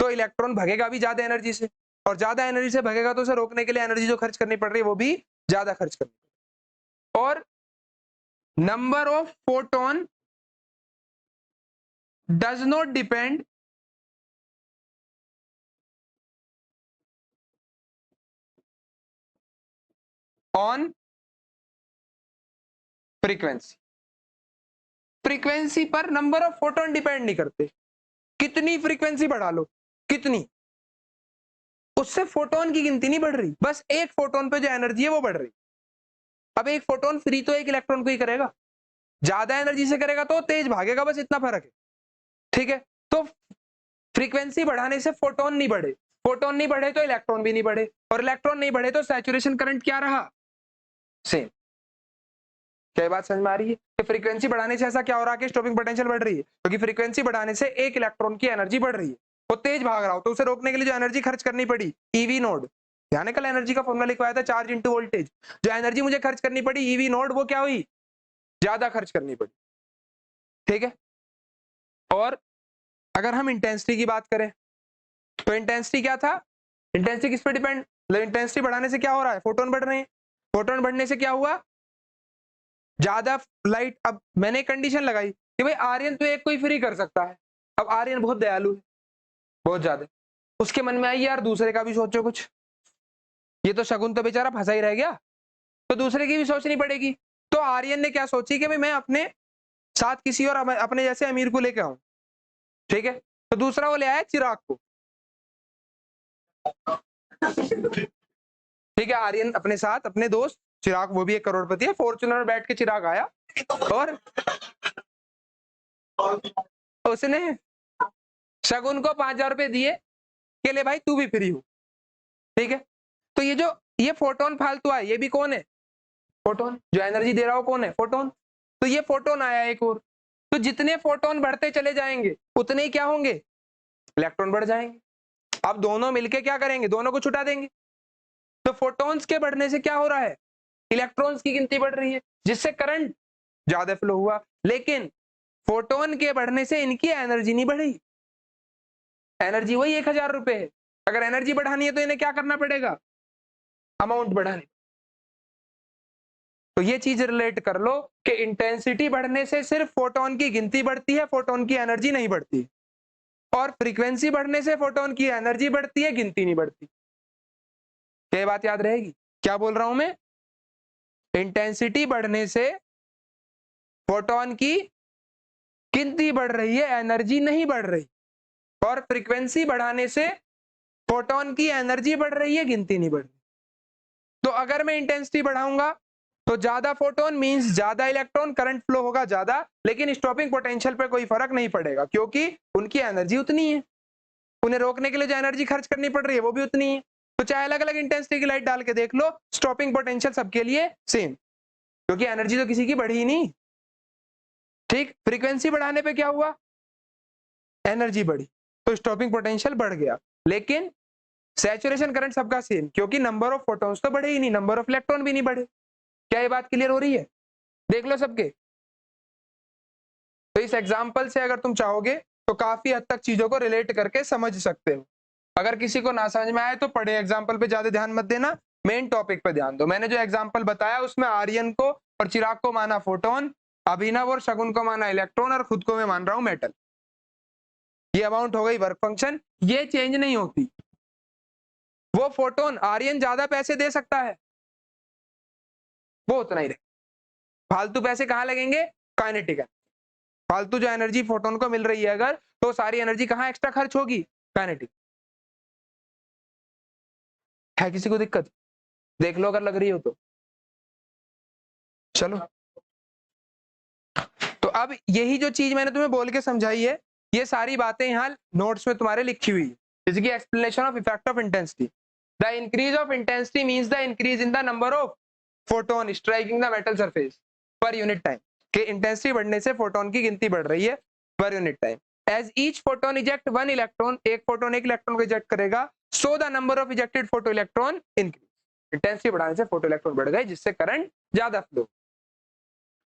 तो इलेक्ट्रॉन भगेगा भी ज्यादा एनर्जी से, और ज्यादा एनर्जी से भगेगा तो उसे रोकने के लिए एनर्जी जो खर्च करनी पड़ रही है वो भी ज्यादा खर्च करनी। और number of photon does not depend on frequency, frequency पर नंबर ऑफ फोटोन डिपेंड नहीं करते, कितनी फ्रीक्वेंसी बढ़ा लो कितनी, उससे फोटोन की गिनती नहीं बढ़ रही, बस एक फोटोन पे जो एनर्जी है वो बढ़ रही। अब एक फोटोन फ्री तो एक इलेक्ट्रॉन को ही करेगा, ज्यादा एनर्जी से करेगा तो तेज भागेगा, बस इतना फर्क है, ठीक है। तो फ्रीक्वेंसी बढ़ाने से फोटोन नहीं बढ़े, फोटोन नहीं बढ़े तो इलेक्ट्रॉन भी नहीं बढ़े, और इलेक्ट्रॉन नहीं बढ़े तो सैचुरेशन करंट क्या रहा, सेम। क्या बात समझ में आ रही है कि फ्रीक्वेंसी बढ़ाने से ऐसा क्या हो रहा है कि स्टॉपिंग पोटेंशियल बढ़ रही है, क्योंकि फ्रीक्वेंसी बढ़ाने से एक इलेक्ट्रॉन की एनर्जी बढ़ रही है, वो तेज भाग रहा हो तो उसे रोकने के लिए जो एनर्जी खर्च करनी पड़ी, ईवी नोड, ध्यान है कल एनर्जी का फॉर्मूला लिखवाया था, चार्ज इंटू वोल्टेज, जो एनर्जी मुझे खर्च करनी पड़ी ईवी नोड, वो क्या हुई, ज्यादा खर्च करनी पड़ी, ठीक है। और अगर हम इंटेंसिटी की बात करें तो इंटेंसिटी क्या था, इंटेंसिटी किस पे डिपेंड, इंटेंसिटी बढ़ाने से क्या हो रहा है, फोटोन बढ़ रहे हैं, फोटोन बढ़ने से क्या हुआ, ज्यादा लाइट। अब मैंने कंडीशन लगाई कि भाई आर्यन तो एक कोई फ्री कर सकता है, अब आर्यन बहुत दयालु है, बहुत ज्यादा, उसके मन में आई यार दूसरे का भी सोचो कुछ, ये तो शगुन तो बेचारा फंसा ही रह गया, तो दूसरे की भी सोचनी पड़ेगी। तो आर्यन ने क्या सोची कि भाई मैं अपने साथ किसी और अपने जैसे अमीर को लेके आऊं, ठीक है। तो दूसरा वो ले आया चिराग को, ठीक है। आर्यन अपने साथ अपने दोस्त चिराग, वो भी एक करोड़पति है, फॉर्च्यूनर में बैठ के चिराग आया और उसने शगुन को 5,000 रुपए दिए कि ले भाई तू भी फ्री हो, ठीक है। तो ये फोटोन फालतू आया, ये भी कौन है? फोटोन। जो एनर्जी दे रहा हो कौन है? फोटोन। तो ये फोटोन आया एक और। तो जितने फोटोन बढ़ते चले जाएंगे उतने ही क्या होंगे? इलेक्ट्रॉन बढ़ जाएंगे। अब दोनों मिलके क्या करेंगे? दोनों को छुटा देंगे। तो फोटोन्स के बढ़ने से क्या हो रहा है? इलेक्ट्रॉन्स की गिनती बढ़ रही है, जिससे करंट ज्यादा फ्लो हुआ। लेकिन फोटोन के बढ़ने से इनकी एनर्जी नहीं बढ़ी। एनर्जी वही 1,000 रुपए है। अगर एनर्जी बढ़ानी है तो इन्हें क्या करना पड़ेगा? अमाउंट बढ़ानी। तो ये चीज रिलेट कर लो कि इंटेंसिटी बढ़ने से सिर्फ फोटोन की गिनती बढ़ती है, फोटोन की एनर्जी नहीं बढ़ती। और फ्रीक्वेंसी बढ़ने से फोटोन की एनर्जी बढ़ती है, गिनती नहीं बढ़ती। क्या बात याद रहेगी? क्या बोल रहा हूं मैं? इंटेंसिटी बढ़ने से फोटोन की गिनती बढ़ रही है, एनर्जी नहीं बढ़ रही। और फ्रीक्वेंसी बढ़ाने से फोटोन की एनर्जी बढ़ रही है, गिनती नहीं बढ़ रही। तो अगर मैं इंटेंसिटी बढ़ाऊंगा तो ज्यादा फोटोन मींस ज्यादा इलेक्ट्रॉन, करंट फ्लो होगा ज्यादा, लेकिन स्टॉपिंग पोटेंशियल पे कोई फर्क नहीं पड़ेगा क्योंकि उनकी एनर्जी उतनी है। उन्हें रोकने के लिए जो एनर्जी खर्च करनी पड़ रही है वो भी उतनी है। तो चाहे अलग अलग इंटेंसिटी की लाइट डाल के देख लो, स्टॉपिंग पोटेंशियल सबके लिए सेम, क्योंकि एनर्जी तो किसी की बढ़ी ही नहीं। ठीक, फ्रीक्वेंसी बढ़ाने पे क्या हुआ? एनर्जी बढ़ी, तो स्टॉपिंग पोटेंशियल बढ़ गया। लेकिन सैचुरेशन करंट सबका सेम, क्योंकि नंबर ऑफ फोटॉन्स तो बढ़े ही नहीं, नंबर ऑफ इलेक्ट्रॉन भी नहीं बढ़े। क्या ये बात क्लियर हो रही है? देख लो सबके। तो इस एग्जाम्पल से अगर तुम चाहोगे तो काफी हद तक चीजों को रिलेट करके समझ सकते हो। अगर किसी को ना समझ में आए तो पढ़े एग्जाम्पल पे ज्यादा ध्यान मत देना, मेन टॉपिक पे ध्यान दो। मैंने जो एग्जाम्पल बताया उसमें आर्यन को और चिराग को माना फोटोन, अभिनव और शगुन को माना इलेक्ट्रॉन, और खुद को मैं मान रहा हूं मेटल। ये अमाउंट हो गई वर्क फंक्शन, ये चेंज नहीं होती। वो फोटोन आर्यन ज्यादा पैसे दे सकता है, वो उतना ही रहे। फालतू पैसे कहां लगेंगे? काइनेटिक। फालतू जो एनर्जी फोटोन को मिल रही है अगर, तो सारी एनर्जी कहां एक्स्ट्रा खर्च होगी? काइनेटिक। है किसी को दिक्कत? देख लो अगर लग रही हो तो। चलो, तो अब यही जो चीज मैंने तुम्हें बोल के समझाई है, ये सारी बातें यहाँ नोट्स में तुम्हारे लिखी हुई है। जैसे कि explanation of effect of intensity. The increase of intensity means the increase in the number of photon striking the metal surface per unit time. कि इंटेंसिटी बढ़ने से फोटोन की गिनती बढ़ रही है per unit time. As each photon eject one electron, एक photon एक इलेक्ट्रॉन को इजेक्ट करेगा, so the number of ejected photo electron increase. Intensity बढ़ाने से फोटो इलेक्ट्रॉन बढ़ गए, जिससे करंट ज्यादा फ्लो।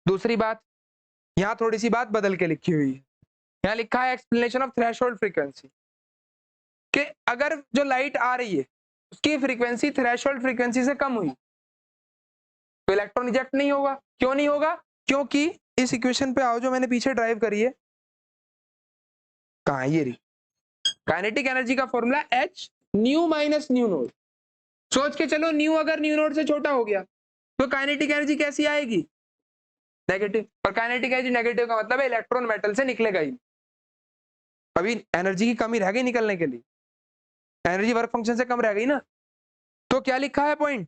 दूसरी बात, यहाँ थोड़ी सी बात बदल के लिखी हुई है। यहाँ लिखा है एक्सप्लेनेशन ऑफ थ्रेशोल्ड फ्रीक्वेंसी, कि अगर जो लाइट आ रही है उसकी फ्रीक्वेंसी थ्रेशोल्ड फ्रीक्वेंसी से कम हुई तो इलेक्ट्रॉन इजेक्ट नहीं होगा। क्यों नहीं होगा? क्योंकि इस इक्वेशन पे आओ जो मैंने पीछे ड्राइव करी है, कहां ये रही, काइनेटिक एनर्जी का formula H new minus new note. सोच के चलो, न्यू अगर न्यू नोट से छोटा हो गया तो काइनेटिक एनर्जी कैसी आएगी? नेगेटिव। और काइनेटिक एनर्जी नेगेटिव का मतलब है इलेक्ट्रॉन मेटल से निकलेगा ही। अभी एनर्जी की कमी रह गई निकलने के लिए, एनर्जी वर्क फंक्शन से कम रह गई ना। तो क्या लिखा है पॉइंट?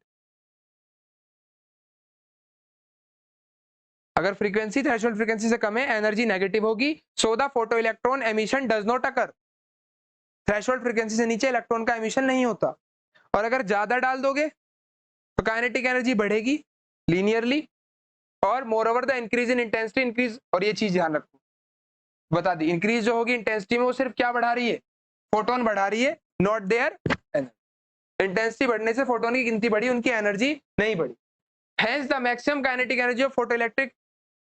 अगर फ्रीक्वेंसी थ्रेशोल्ड फ्रीक्वेंसी से कम है, एनर्जी नेगेटिव होगी, so the photo electron emission does not occur. Threshold frequency से नीचे इलेक्ट्रॉन का एमिशन नहीं होता। और अगर ज्यादा डाल दोगे तो काइनेटिक एनर्जी बढ़ेगी लीनियरली, और more over the increase in intensity increase. और ये चीज ध्यान रखो, बता दी, इंक्रीज जो होगी इंटेंसिटी में वो सिर्फ क्या बढ़ा रही है? फोटोन बढ़ा रही है, नॉट देयर एनर्जी। इंटेंसिटी बढ़ने से फोटोन की गिनती बढ़ी, उनकी एनर्जी नहीं बढ़ी। Hence the maximum kinetic energy of photoelectric,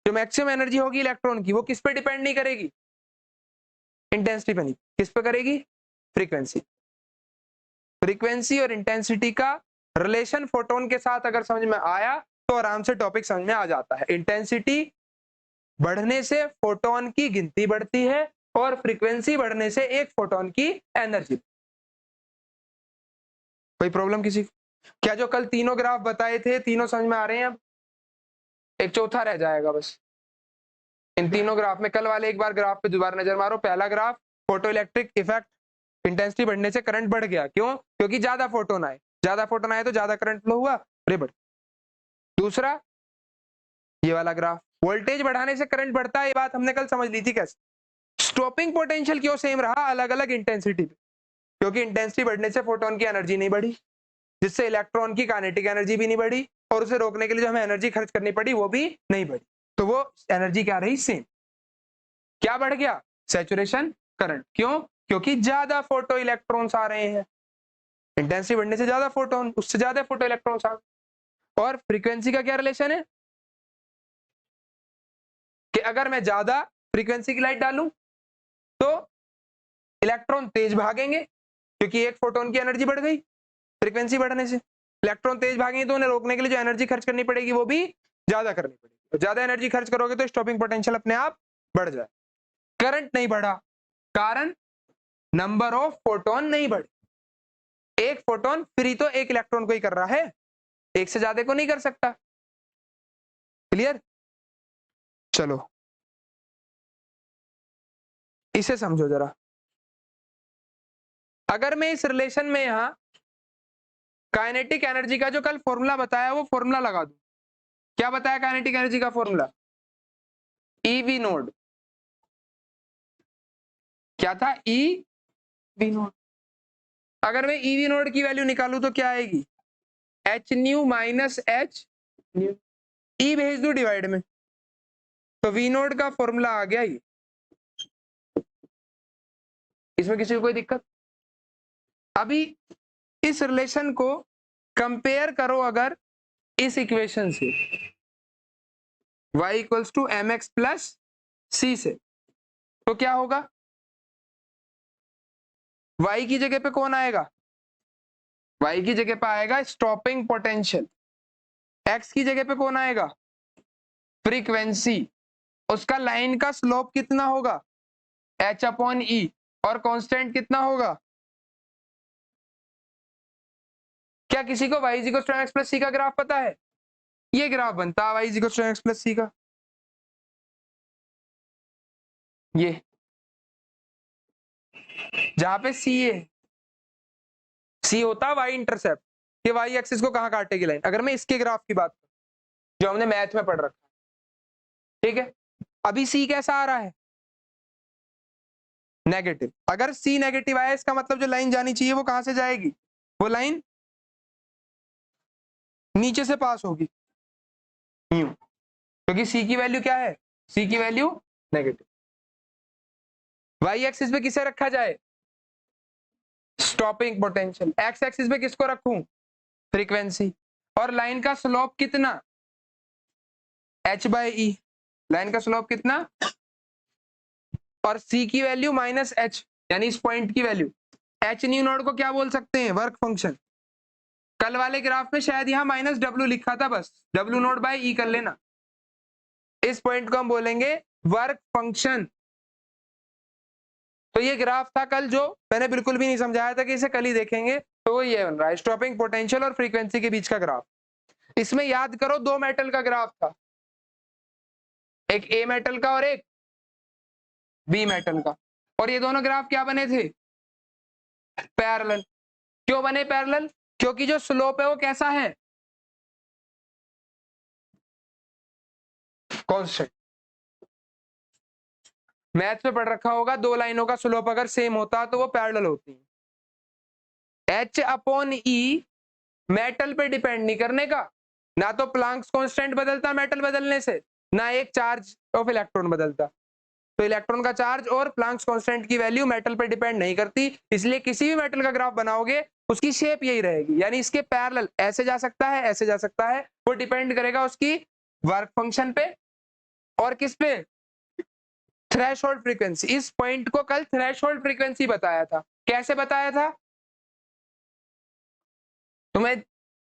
जो मैक्सिमम एनर्जी होगी इलेक्ट्रॉन की, वो किस पे डिपेंड नहीं करेगी? इंटेंसिटी पे नहीं, किस पे करेगी? फ्रीक्वेंसी। फ्रीक्वेंसी और इंटेंसिटी का रिलेशन फोटोन के साथ अगर समझ में आया तो आराम से टॉपिक समझ में आ जाता है। इंटेंसिटी बढ़ने से फोटोन की गिनती बढ़ती है और फ्रीक्वेंसी बढ़ने से एक फोटोन की एनर्जी। कोई प्रॉब्लम किसी? क्या जो कल तीनों ग्राफ बताए थे तीनों समझ में आ रहे हैं? अब एक चौथा रह जाएगा बस। इन तीनों ग्राफ में कल वाले एक बार ग्राफ पे दोबारा नजर मारो। पहला graph photo electric effect, intensity बढ़ने से करंट बढ़ गया, क्यों? क्योंकि ज्यादा फोटोन आए, ज्यादा फोटोन आए तो ज्यादा करंट फ्लो हुआ, अरे बढ़। दूसरा ये वाला ग्राफ, वोल्टेज बढ़ाने से करंट बढ़ता है, ये बात हमने कल समझ ली थी कैसे। स्टॉपिंग पोटेंशियल क्यों सेम रहा अलग अलग इंटेंसिटी पे? क्योंकि इंटेंसिटी बढ़ने से फोटोन की एनर्जी नहीं बढ़ी, जिससे इलेक्ट्रॉन की काइनेटिक एनर्जी भी नहीं बढ़ी, और उसे रोकने के लिए जो हमें एनर्जी खर्च करनी पड़ी वो भी नहीं बढ़ी। तो वो एनर्जी क्या रही? सेम। क्या बढ़ गया? Saturation current. क्यों? क्योंकि ज्यादा फोटो इलेक्ट्रॉन्स आ रहे हैं, इंटेंसिटी बढ़ने से ज्यादा फोटोन, उससे ज्यादा फोटो इलेक्ट्रॉन्स आ गए। और फ्रीक्वेंसी का क्या रिलेशन है कि अगर मैं ज्यादा फ्रीक्वेंसी की लाइट डालूं तो इलेक्ट्रॉन तेज भागेंगे, क्योंकि एक फोटोन की एनर्जी बढ़ गई फ्रीक्वेंसी बढ़ने से। इलेक्ट्रॉन तेज भागेंगे तो उन्हें रोकने के लिए जो एनर्जी खर्च करनी पड़ेगी वो भी ज्यादा करनी पड़ेगी। ज्यादा एनर्जी खर्च करोगे तो स्टॉपिंग पोटेंशियल अपने आप बढ़ जाए। करंट नहीं बढ़ा, कारण नंबर ऑफ फोटोन नहीं बढ़े। एक फोटोन फ्री तो एक इलेक्ट्रॉन को ही कर रहा है, एक से ज्यादा को नहीं कर सकता। क्लियर? चलो इसे समझो जरा। अगर मैं इस रिलेशन में यहां काइनेटिक एनर्जी का जो कल फॉर्मूला बताया वो फॉर्मूला लगा दूं। क्या बताया काइनेटिक एनर्जी का फॉर्मूला? EV node. क्या था? EV node. अगर मैं ईवी नोड की वैल्यू निकालूं तो क्या आएगी? H nu minus h nu. E भेज दू डिवाइड में तो वी नोड का फॉर्मूला आ गया ये। इसमें किसी को कोई दिक्कत? अभी इस रिलेशन को कंपेयर करो अगर इस इक्वेशन से, y equals to m x plus c से, तो क्या होगा? y की जगह पे कौन आएगा? y की जगह पे आएगा स्टॉपिंग पोटेंशियल। x की जगह पे कौन आएगा? फ्रीक्वेंसी। उसका लाइन का स्लोप कितना होगा? h upon e. और कांस्टेंट कितना होगा? क्या किसी को y equals to x plus c का ग्राफ पता है? ये ग्राफ बनता है y equals to x plus c का। ये जहां पे सी है, सी होता है वाई इंटरसेप्ट, ये वाई एक्सिस को कहां काटेगी लाइन, अगर मैं इसके ग्राफ की बात करूं जो हमने मैथ में पढ़ रखा है। ठीक है, अभी सी कैसा आ रहा है? नेगेटिव। अगर सी नेगेटिव आया इसका मतलब जो लाइन जानी चाहिए वो कहां से जाएगी? वो लाइन नीचे से पास होगी, यूं, क्योंकि सी की वैल्यू क्या है? सी की वैल्यू नेगेटिव। वाई एक्सिस पे किसे रखा जाए? Stopping potential. एक्स एक्सिस पे किसको रखूं? फ्रीक्वेंसी। और लाइन का स्लोप कितना? h by E. लाइन का स्लोप कितना? और c की वैल्यू माइनस एच, यानी इस पॉइंट की वैल्यू। h न्यू नोड को क्या बोल सकते हैं? Work function. कल वाले ग्राफ में शायद यहां माइनस डब्ल्यू लिखा था, बस डब्ल्यू नोड बाय ई कर लेना। इस पॉइंट को हम बोलेंगे वर्क फंक्शन। तो ये ग्राफ था कल जो मैंने बिल्कुल भी नहीं समझाया था कि इसे कल ही देखेंगे, तो वो ये बन रहा है स्टॉपिंग पोटेंशियल और फ्रीक्वेंसी के बीच का ग्राफ। इसमें याद करो दो मेटल का ग्राफ था, एक ए मेटल का और एक बी मेटल का, और ये दोनों ग्राफ क्या बने थे? पैरेलल। क्यों बने पैरेलल? क्योंकि जो स्लोप है वो कैसा है? कांस्टेंट। मैथ में पढ़ रखा होगा दो लाइनों का स्लोप अगर सेम होता तो वो पैरेलल होती है। एच अपॉन ई मेटल पे डिपेंड नहीं करने का, ना तो प्लांक्स कांस्टेंट बदलता मेटल बदलने से, ना एक चार्ज ऑफ इलेक्ट्रॉन बदलता। तो इलेक्ट्रॉन का चार्ज और प्लांक्स कांस्टेंट की वैल्यू मेटल पे डिपेंड नहीं करती, इसलिए किसी भी मेटल का ग्राफ बनाओगे उसकी शेप यही रहेगी, यानी इसके पैरेलल ऐसे जा सकता है, ऐसे जा सकता है। वो डिपेंड करेगा उसकी वर्क फंक्शन पे और किस पे? Threshold frequency. इस पॉइंट को कल थ्रेशोल्ड फ्रीक्वेंसी बताया था। कैसे बताया था? तुम्हें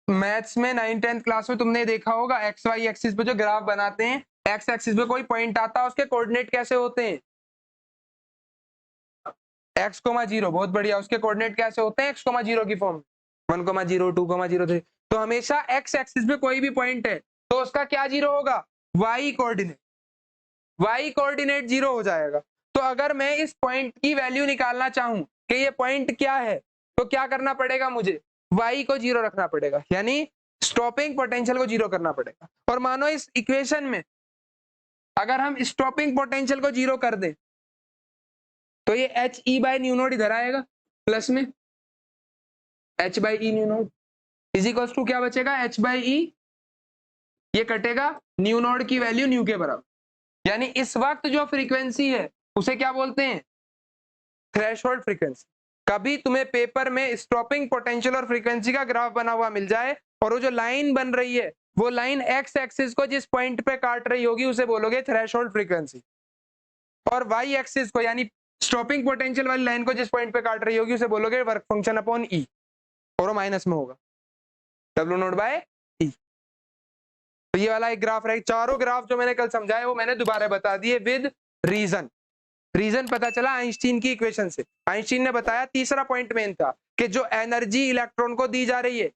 मैथ्स में 9th-10th क्लास में तुमने देखा होगा एक्स वाई एक्सिस पे जो ग्राफ बनाते हैं, एक्स एक्सिस पे कोई पॉइंट आता है उसके कोऑर्डिनेट कैसे होते हैं? x, 0। बहुत बढ़िया। उसके कोऑर्डिनेट कैसे होते हैं? x, 0 की फॉर्म। 1,0, 2,0, 3। तो हमेशा एक्स एक्सिस पे कोई भी पॉइंट है तो उसका क्या जीरो होगा, Y coordinate, Y coordinate zero हो जाएगा। तो अगर मैं इस पॉइंट की वैल्यू निकालना चाहूं कि ये पॉइंट क्या है, तो क्या करना पड़ेगा मुझे, वाई को जीरो रखना पड़ेगा, यानी स्टॉपिंग पोटेंशियल को जीरो करना पड़ेगा। और मानो इस इक्वेशन में अगर हम स्टॉपिंग पोटेंशियल को जीरो कर दें तो ये h e by nu naught इधर आएगा प्लस में, h by e nu naught is equal to क्या बचेगा, एच बाई ई, ये कटेगा, न्यू नोट की वैल्यू न्यू के बराबर। यानी इस वक्त जो फ्रीक्वेंसी है उसे क्या बोलते हैं, थ्रेशोल्ड फ्रीक्वेंसी। कभी तुम्हें पेपर में स्टॉपिंग पोटेंशियल और फ्रीक्वेंसी का ग्राफ बना हुआ मिल जाए और वो जो लाइन बन रही है वो लाइन एक्स एक्सिस को जिस पॉइंट पे काट रही होगी उसे बोलोगे थ्रेशोल्ड फ्रीक्वेंसी, और वाई एक्सिस को यानी स्टॉपिंग पोटेंशियल वाली लाइन को जिस पॉइंट पे काट रही होगी उसे बोलोगे वर्क फंक्शन अपॉन ई, और वो माइनस में होगा, डब्ल्यू नोट बाय ई। तो ये वाला एक ग्राफ रहा, चारों ग्राफ जो मैंने कल समझाए वो मैंने दोबारा बता दिए विद रीजन। रीजन पता चला आइंस्टीन की इक्वेशन से। आइंस्टीन ने बताया, तीसरा पॉइंट मेन था कि जो एनर्जी इलेक्ट्रॉन को दी जा रही है,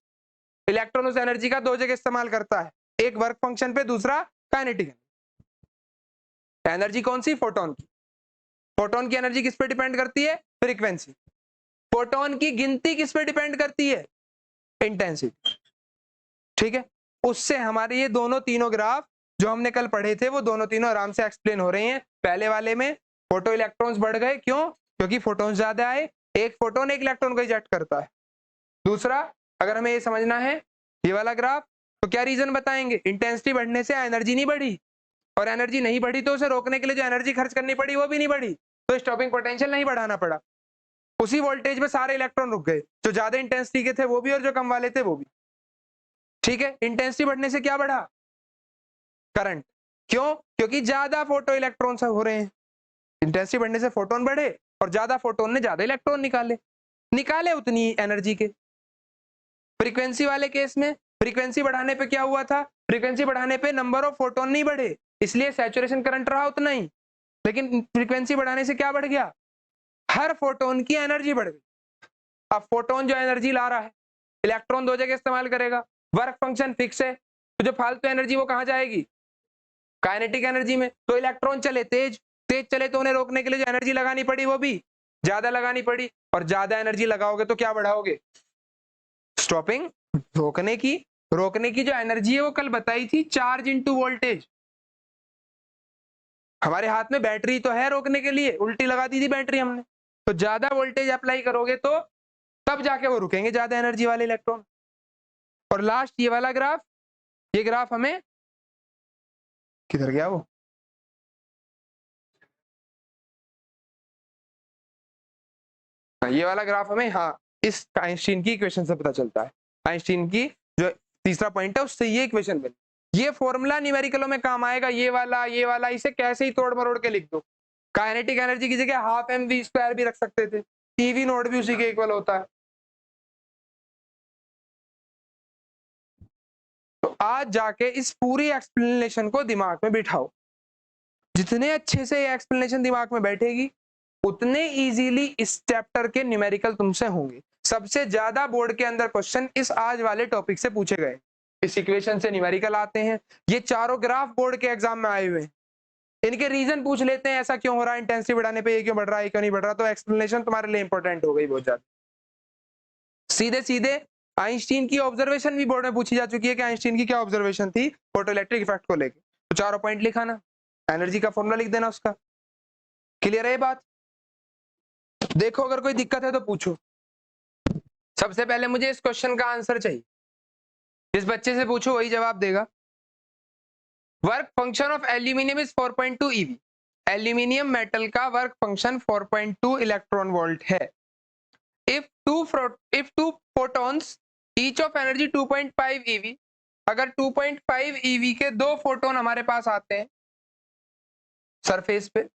इलेक्ट्रॉन उस एनर्जी का दो जगह इस्तेमाल करता है, एक वर्क फंक्शन पे, दूसरा काइनेटिक। एनर्जी कौन सी, फोटोन की। फोटोन की एनर्जी किस पे डिपेंड करती है, फ्रीक्वेंसी। फोटोन की गिनती किस पे डिपेंड करती है, इंटेंसिटी। ठीक है, उससे हमारे ये दोनों तीनों ग्राफ जो हमने कल पढ़े थे वो दोनों तीनों आराम से एक्सप्लेन हो रहे हैं। पहले वाले में फोटो इलेक्ट्रॉन्स बढ़ गए, क्यों, क्योंकि फोटोन्स ज्यादा आए, एक फोटोन एक इलेक्ट्रॉन को इजेक्ट करता है। दूसरा, अगर हमें ये समझना है ये वाला ग्राफ, तो क्या रीजन बताएंगे, इंटेंसिटी बढ़ने से एनर्जी नहीं बढ़ी, और एनर्जी नहीं बढ़ी तो उसे रोकने के लिए जो एनर्जी खर्च करनी पड़ी वो भी नहीं बढ़ी, तो स्टॉपिंग पोटेंशियल नहीं बढ़ाना पड़ा। उसी वोल्टेज में सारे इलेक्ट्रॉन रुक गए, जो ज्यादा इंटेंसिटी के थे वो भी और जो कम वाले थे वो भी। ठीक है, इंटेंसिटी बढ़ने से क्या बढ़ा, करंट। क्यों, क्योंकि ज्यादा फोटो इलेक्ट्रॉन हो रहे हैं, इंटेंसिटी बढ़ने से फोटोन बढ़े और ज्यादा फोटोन ने ज्यादा इलेक्ट्रॉन निकाले, निकाले उतनी एनर्जी के। फ्रीक्वेंसी वाले केस में फ्रीक्वेंसी बढ़ाने पे क्या हुआ था, फ्रीक्वेंसी बढ़ाने पे नंबर ऑफ फोटोन नहीं बढ़े, इसलिए सैचुरेशन करंट रहा उतना ही, लेकिन फ्रीक्वेंसी बढ़ाने से क्या बढ़ गया, हर फोटोन की एनर्जी बढ़ गई। अब फोटोन जो एनर्जी ला रहा है, इलेक्ट्रॉन दो जगह इस्तेमाल करेगा, वर्क फंक्शन फिक्स है, तो जो फालतू एनर्जी वो कहां जाएगी, काइनेटिक एनर्जी में। तो इलेक्ट्रॉन चले तेज, तेज चले तो उन्हें रोकने के लिए जो एनर्जी लगानी पड़ी वो भी ज्यादा लगानी पड़ी, और ज्यादा एनर्जी लगाओगे तो क्या बढ़ाओगे, स्टॉपिंग, रोकने की। रोकने की जो एनर्जी है वो कल बताई थी, चार्ज इनटू वोल्टेज। हमारे हाथ में बैटरी तो है रोकने के लिए, उल्टी लगा दी थी बैटरी हमने, तो ज्यादा वोल्टेज अप्लाई करोगे तो तब जाके वो रुकेंगे ज्यादा एनर्जी वाले इलेक्ट्रॉन। और लास्ट ये वाला ग्राफ, ये ग्राफ हमें, किधर गया वो, ये वाला ग्राफ हमें, हाँ, इस आइंस्टीन की इक्वेशन से पता चलता है। आइंस्टीन की जो तीसरा पॉइंट है उससे ये इक्वेशन बनी। ये फॉर्मूला न्यूमेरिकलों में काम आएगा, ये वाला इसे कैसे ही तोड़ मरोड़ के लिख दो। काइनेटिक एनर्जी की जगह हाफ एम वी स्क्वायर भी रख सकते थे, ईवी नोट भी उसी के इक्वल होता है। तो आज जाके इस पूरी एक्सप्लेनेशन को दिमाग में बिठाओ, जितने अच्छे से ये एक्सप्लेनेशन दिमाग में बैठेगी उतने इजीली इस चैप्टर के न्यूमेरिकल तुमसे होंगे। सबसे ज्यादा बोर्ड के अंदर क्वेश्चन इस आज वाले टॉपिक से पूछे गए, इस इक्वेशन से न्यूमेरिकल आते हैं। ये चारों ग्राफ बोर्ड के एग्जाम में आए हुए हैं, इनके रीजन पूछ लेते हैं, ऐसा क्यों हो रहा है, इंटेंसिटी बढ़ाने पे ये क्यों बढ़ रहा है, ये क्यों नहीं बढ़ रहा, तो एक्सप्लेनेशन तुम्हारे लिए इंपॉर्टेंट हो गई बहुत ज्यादा। सीधे सीधे आइंस्टीन की ऑब्जर्वेशन भी बोर्ड में पूछी जा चुकी है कि आइंस्टीन की क्या ऑब्जर्वेशन थी फोटो इलेक्ट्रिक इफेक्ट को लेकर, तो चारों पॉइंट लिखाना, एनर्जी का फॉर्मूला लिख देना उसका। क्लियर है ये बात, देखो अगर कोई दिक्कत है तो पूछो। सबसे पहले मुझे इस क्वेश्चन का आंसर चाहिए, जिस बच्चे से पूछो वही जवाब देगा। Work function of aluminium is 4.2 eV। Aluminium metal का वर्क फंक्शन 4.2 इलेक्ट्रॉन वोल्ट है। If two photons each of energy 2.5 eV, अगर 2.5 eV के दो फोटोन हमारे पास आते हैं सरफेस पे,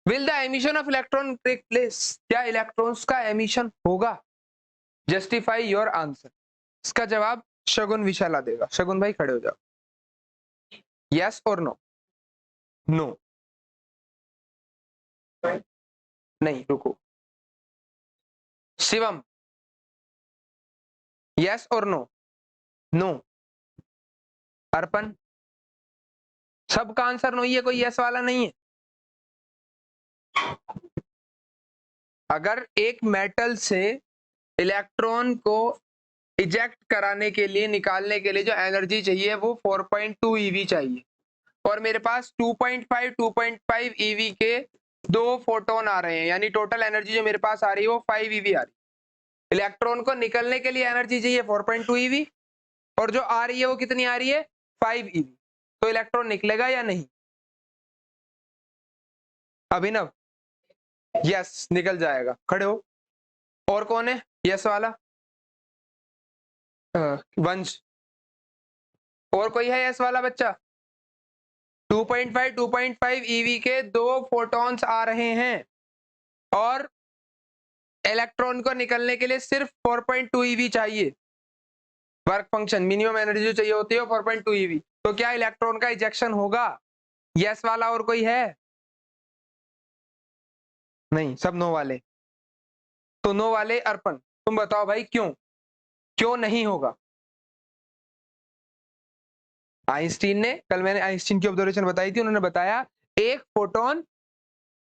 will the emission of electron take place, क्या इलेक्ट्रॉन्स का एमिशन होगा, जस्टिफाई योर आंसर। इसका जवाब शगुन विशाला देगा। शगुन भाई खड़े हो जाओ, यस और नो, नो, नहीं रुको, शिवम यस और नो? नो। अर्पण? सबका आंसर नो ही है, कोई यस वाला नहीं है। अगर एक मेटल से इलेक्ट्रॉन को इजेक्ट कराने के लिए, निकालने के लिए जो एनर्जी चाहिए वो 4.2 ईवी चाहिए, और मेरे पास 2.5 ईवी के 2 फोटोन आ रहे हैं, यानी टोटल एनर्जी जो मेरे पास आ रही है वो 5 ईवी आ रही है। इलेक्ट्रॉन को निकलने के लिए एनर्जी चाहिए 4.2 ईवी, और जो आ रही है वो कितनी आ रही है? 5 ईवी। तो इलेक्ट्रॉन निकलेगा या नहीं? अभिनव? यस, निकल जाएगा। खड़े हो। और कौन है यस वाला? वंश? और कोई है यस वाला बच्चा? 2.5 ईवी के 2 फोटॉन्स आ रहे हैं, और इलेक्ट्रॉन को निकलने के लिए सिर्फ 4.2 ईवी चाहिए। वर्क फंक्शन मिनिमम एनर्जी जो चाहिए होती है 4.2 ईवी। तो क्या इलेक्ट्रॉन का इजेक्शन होगा? यस वाला और कोई है? नहीं, सब नो वाले। तो नो वाले अर्पण, तुम बताओ भाई क्यों? क्यों नहीं होगा? आइंस्टीन ने, कल मैंने आइंस्टीन की ऑब्जर्वेशन बताई थी, उन्होंने बताया एक फोटोन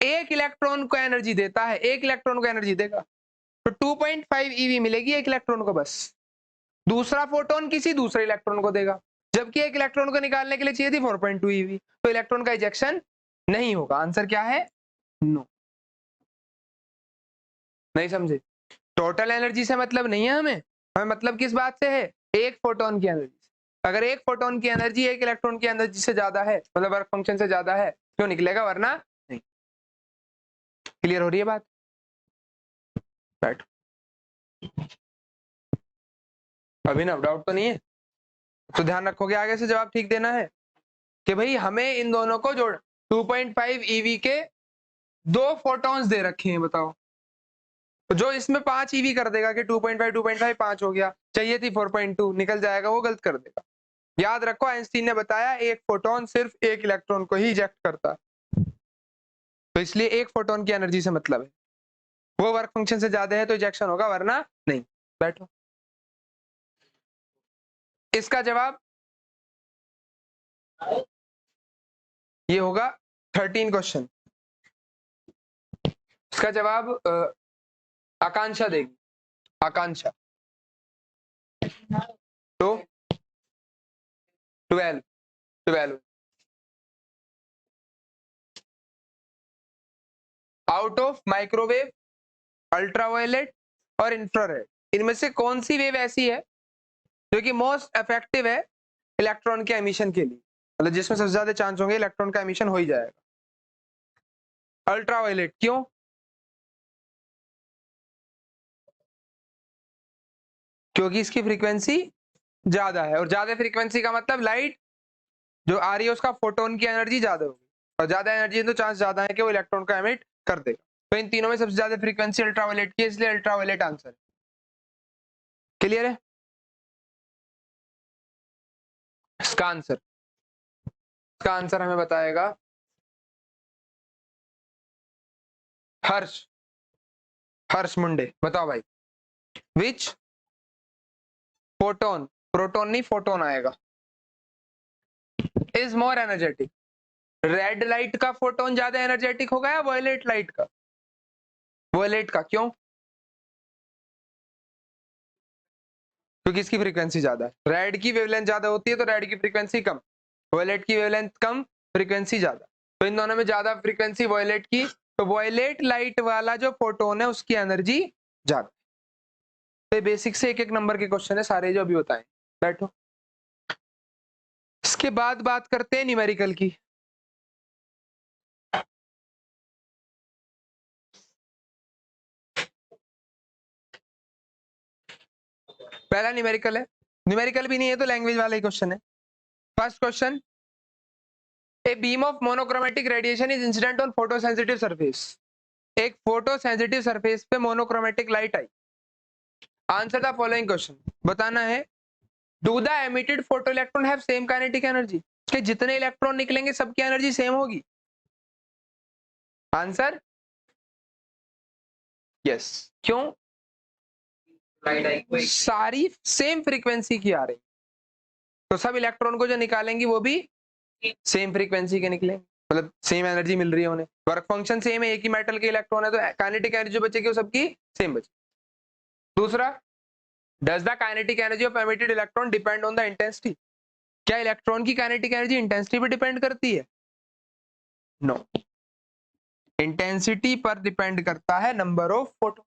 एक इलेक्ट्रॉन को एनर्जी देता है, एक इलेक्ट्रॉन को एनर्जी देगा, तो 2.5 ईवी मिलेगी एक इलेक्ट्रॉन को बस। दूसरा फोटोन किसी दूसरे इलेक्ट्रॉन को देगा, जबकि एक इलेक्ट्रॉन को निकालने के लिए चाहिए थी 4.2 ईवी। तो इलेक्ट्रॉन का इजेक्शन नहीं होगा। आंसर क्या है? नो। नहीं समझे? टोटल एनर्जी से मतलब नहीं है हमें, हमें मतलब किस बात से है? एक फोटोन की एनर्जी। अगर एक फोटोन की एनर्जी एक इलेक्ट्रॉन की एनर्जी से ज्यादा है, मतलब वर्क फंक्शन से ज्यादा है, क्यों निकलेगा, वरना नहीं। क्लियर हो रही है बात? बैठ। अभिनव, डाउट तो नहीं है? तो ध्यान रखोगे, आगे से जवाब ठीक देना है कि भाई हमें इन दोनों को जोड़ 2.5 ईवी के 2 फोटॉन्स दे रखे हैं, बताओ। तो जो इसमें 5 ईवी कर देगा कि 2.5 5 हो गया, चाहिए थी 4.2, निकल जाएगा, वो गलत कर देगा। याद रखो, आइंस्टीन ने बताया एक फोटोन सिर्फ एक इलेक्ट्रॉन को ही इजेक्ट करता, तो इसलिए एक फोटोन की एनर्जी से मतलब है। वो वर्क फंक्शन से ज्यादा है तो इजेक्शन होगा, वरना नहीं। बैठो। इसका जवाब ये होगा 13 क्वेश्चन। इसका जवाब आकांक्षा देगी। आकांक्षा। तो 12। 12 आउट ऑफ माइक्रोवेव, अल्ट्रावायलेट और इंफ्रारेड, इनमें से कौन सी वेव ऐसी है जो कि मोस्ट इफेक्टिव है इलेक्ट्रॉन के एमिशन के लिए, मतलब जिसमें सबसे ज्यादा चांस होंगे इलेक्ट्रॉन का एमिशन हो ही जाएगा? अल्ट्रावायलेट। क्यों? क्योंकि इसकी फ्रीक्वेंसी ज्यादा है, और ज्यादा फ्रीक्वेंसी का मतलब लाइट जो आ रही है उसका फोटोन की एनर्जी ज्यादा होगी, और ज्यादा एनर्जी है तो चांस ज्यादा है कि वो इलेक्ट्रॉन को एमिट कर देगा। तो इन तीनों में सबसे ज्यादा फ्रीक्वेंसी अल्ट्रावायलेट की है, इसलिए अल्ट्रावायलेट आंसर है। क्लियर है? इसका आंसर हमें बताएगा हर्ष। हर्ष मुंडे, बताओ भाई। विच फोटोन, प्रोटोन नहीं फोटोन आएगा, is more energetic? Red light का फोटोन ज्यादा एनर्जेटिक होगा या वायलेट लाइट का? वायलेट का। क्यों? क्योंकि इसकी फ्रीक्वेंसी ज्यादा है। रेड की वेवलेंथ ज्यादा होती है तो रेड की फ्रीक्वेंसी कम, वायलेट की वेवलेंथ कम, फ्रीक्वेंसी ज्यादा। तो इन दोनों में ज्यादा फ्रीक्वेंसी वायलेट की, तो वायलेट लाइट वाला जो फोटोन है उसकी एनर्जी ज्यादा। तो बेसिक से एक एक नंबर के क्वेश्चन है सारे जो अभी बताए। बैठो। इसके बाद बात करते हैं न्यूमेरिकल की। पहला न्यूमेरिकल है, न्यूमेरिकल भी नहीं है तो लैंग्वेज वाला ही क्वेश्चन है। First question, a beam of monochromatic radiation is incident on photosensitive surface. एक फोटो सेंसिटिव सरफेस पे monochromatic light I. Answer the following question. बताना है, do the emitted photo electron have same kinetic energy? के जितने electron निकलेंगे सबकी energy same होगी? Answer yes. क्यों? सारी सेम फ्रीक्वेंसी की आ रही, तो सब इलेक्ट्रॉन को जो निकालेंगी वो भी सेम फ्रीक्वेंसी के निकलेंगे, मतलब सेम एनर्जी मिल रही है उन्हें, वर्क फंक्शन सेम है, एक ही मेटल के इलेक्ट्रॉन है, तो काइनेटिक एनर्जी जो बचेगी वो सबकी सेम बचेगी। दूसरा, does the kinetic energy of emitted electron depend on the intensity, क्या इलेक्ट्रॉन की काइनेटिक एनर्जी इंटेंसिटी पर डिपेंड करती है? नो, इंटेंसिटी पर डिपेंड करता है नंबर ऑफ फोटोन,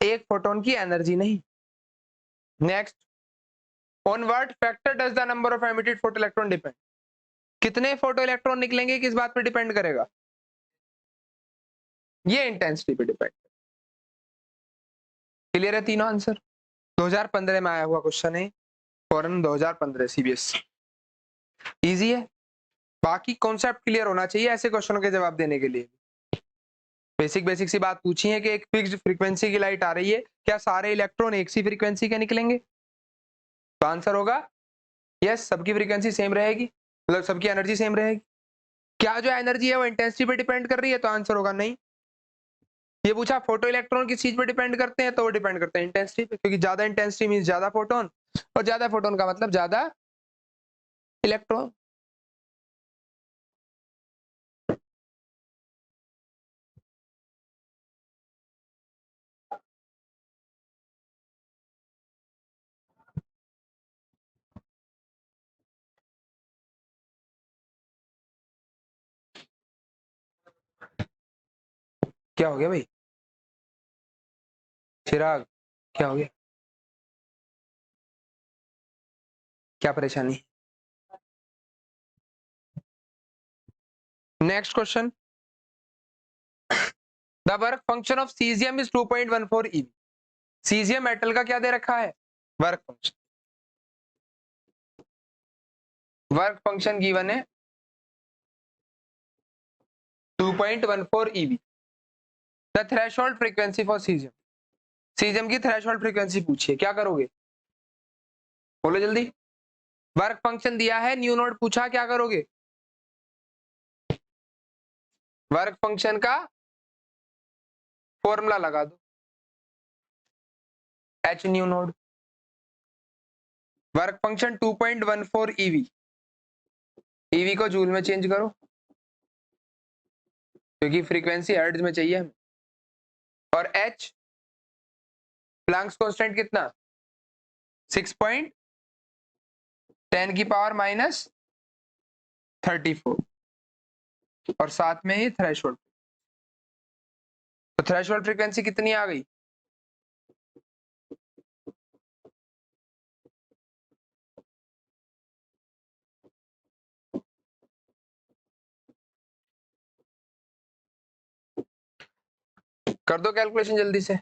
एक फोटोन की एनर्जी नहीं। Next, on what factor does the number of emitted photo electron depend, कितने फोटो इलेक्ट्रॉन निकलेंगे किस बात पे डिपेंड करेगा? ये इंटेंसिटी पे डिपेंड। क्लियर है तीनों आंसर? 2015 में आया हुआ क्वेश्चन है, फॉरन 2015 सीबीएस, इजी है। बाकी कॉन्सेप्ट क्लियर होना चाहिए ऐसे क्वेश्चनों के जवाब देने के लिए। बेसिक बेसिक सी बात पूछी है कि एक फिक्स्ड फ्रीक्वेंसी की लाइट आ रही है, क्या सारे इलेक्ट्रॉन एक सी फ्रीक्वेंसी के निकलेंगे? तो आंसर होगा यस, सबकी फ्रीक्वेंसी सेम रहेगी, मतलब सबकी एनर्जी सेम रहेगी। क्या जो एनर्जी है वो इंटेंसिटी पे डिपेंड कर रही है? तो आंसर होगा नहीं। ये पूछा फोटो इलेक्ट्रॉन किस चीज पे डिपेंड करते हैं, तो वो डिपेंड करते हैं इंटेंसिटी पे, क्योंकि ज्यादा इंटेंसिटी मींस ज्यादा फोटोन, और ज्यादा फोटोन का मतलब ज्यादा इलेक्ट्रॉन। क्या हो गया भाई चिराग, क्या हो गया, क्या परेशानी? Next question, the work function of caesium is 2.14 eV, caesium metal का क्या दे रखा है? Work function, work function given है 2.14 eV, the threshold frequency for caesium, caesium की थ्रेशोल्ड फ्रीक्वेंसी पूछिए, क्या करोगे? बोलो जल्दी। वर्क फंक्शन दिया है, न्यू नोड पूछा, क्या करोगे? वर्क फंक्शन का फॉर्मूला लगा दो, H nu node, work function 2.14 eV, EV को जूल में चेंज करो क्योंकि फ्रीक्वेंसी हर्ट्ज में चाहिए हमें, और एच प्लैंक्स कांस्टेंट कितना? 6.10 की पावर माइनस 34, और साथ में ही थ्रेशोल्ड, तो थ्रेशोल्ड फ्रीक्वेंसी कितनी आ गई? कर दो कैलकुलेशन जल्दी से।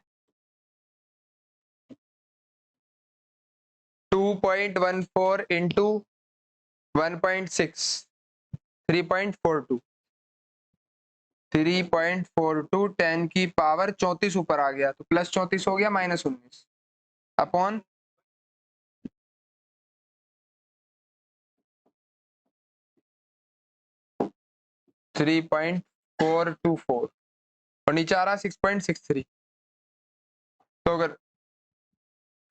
2.14 इंटू 1.6, 3.42, 3.42 10 की पावर 34 ऊपर आ गया, तो प्लस 34 हो गया माइनस 19 अपॉन 3.424, और नीचे आ रहा 6.63, तो अगर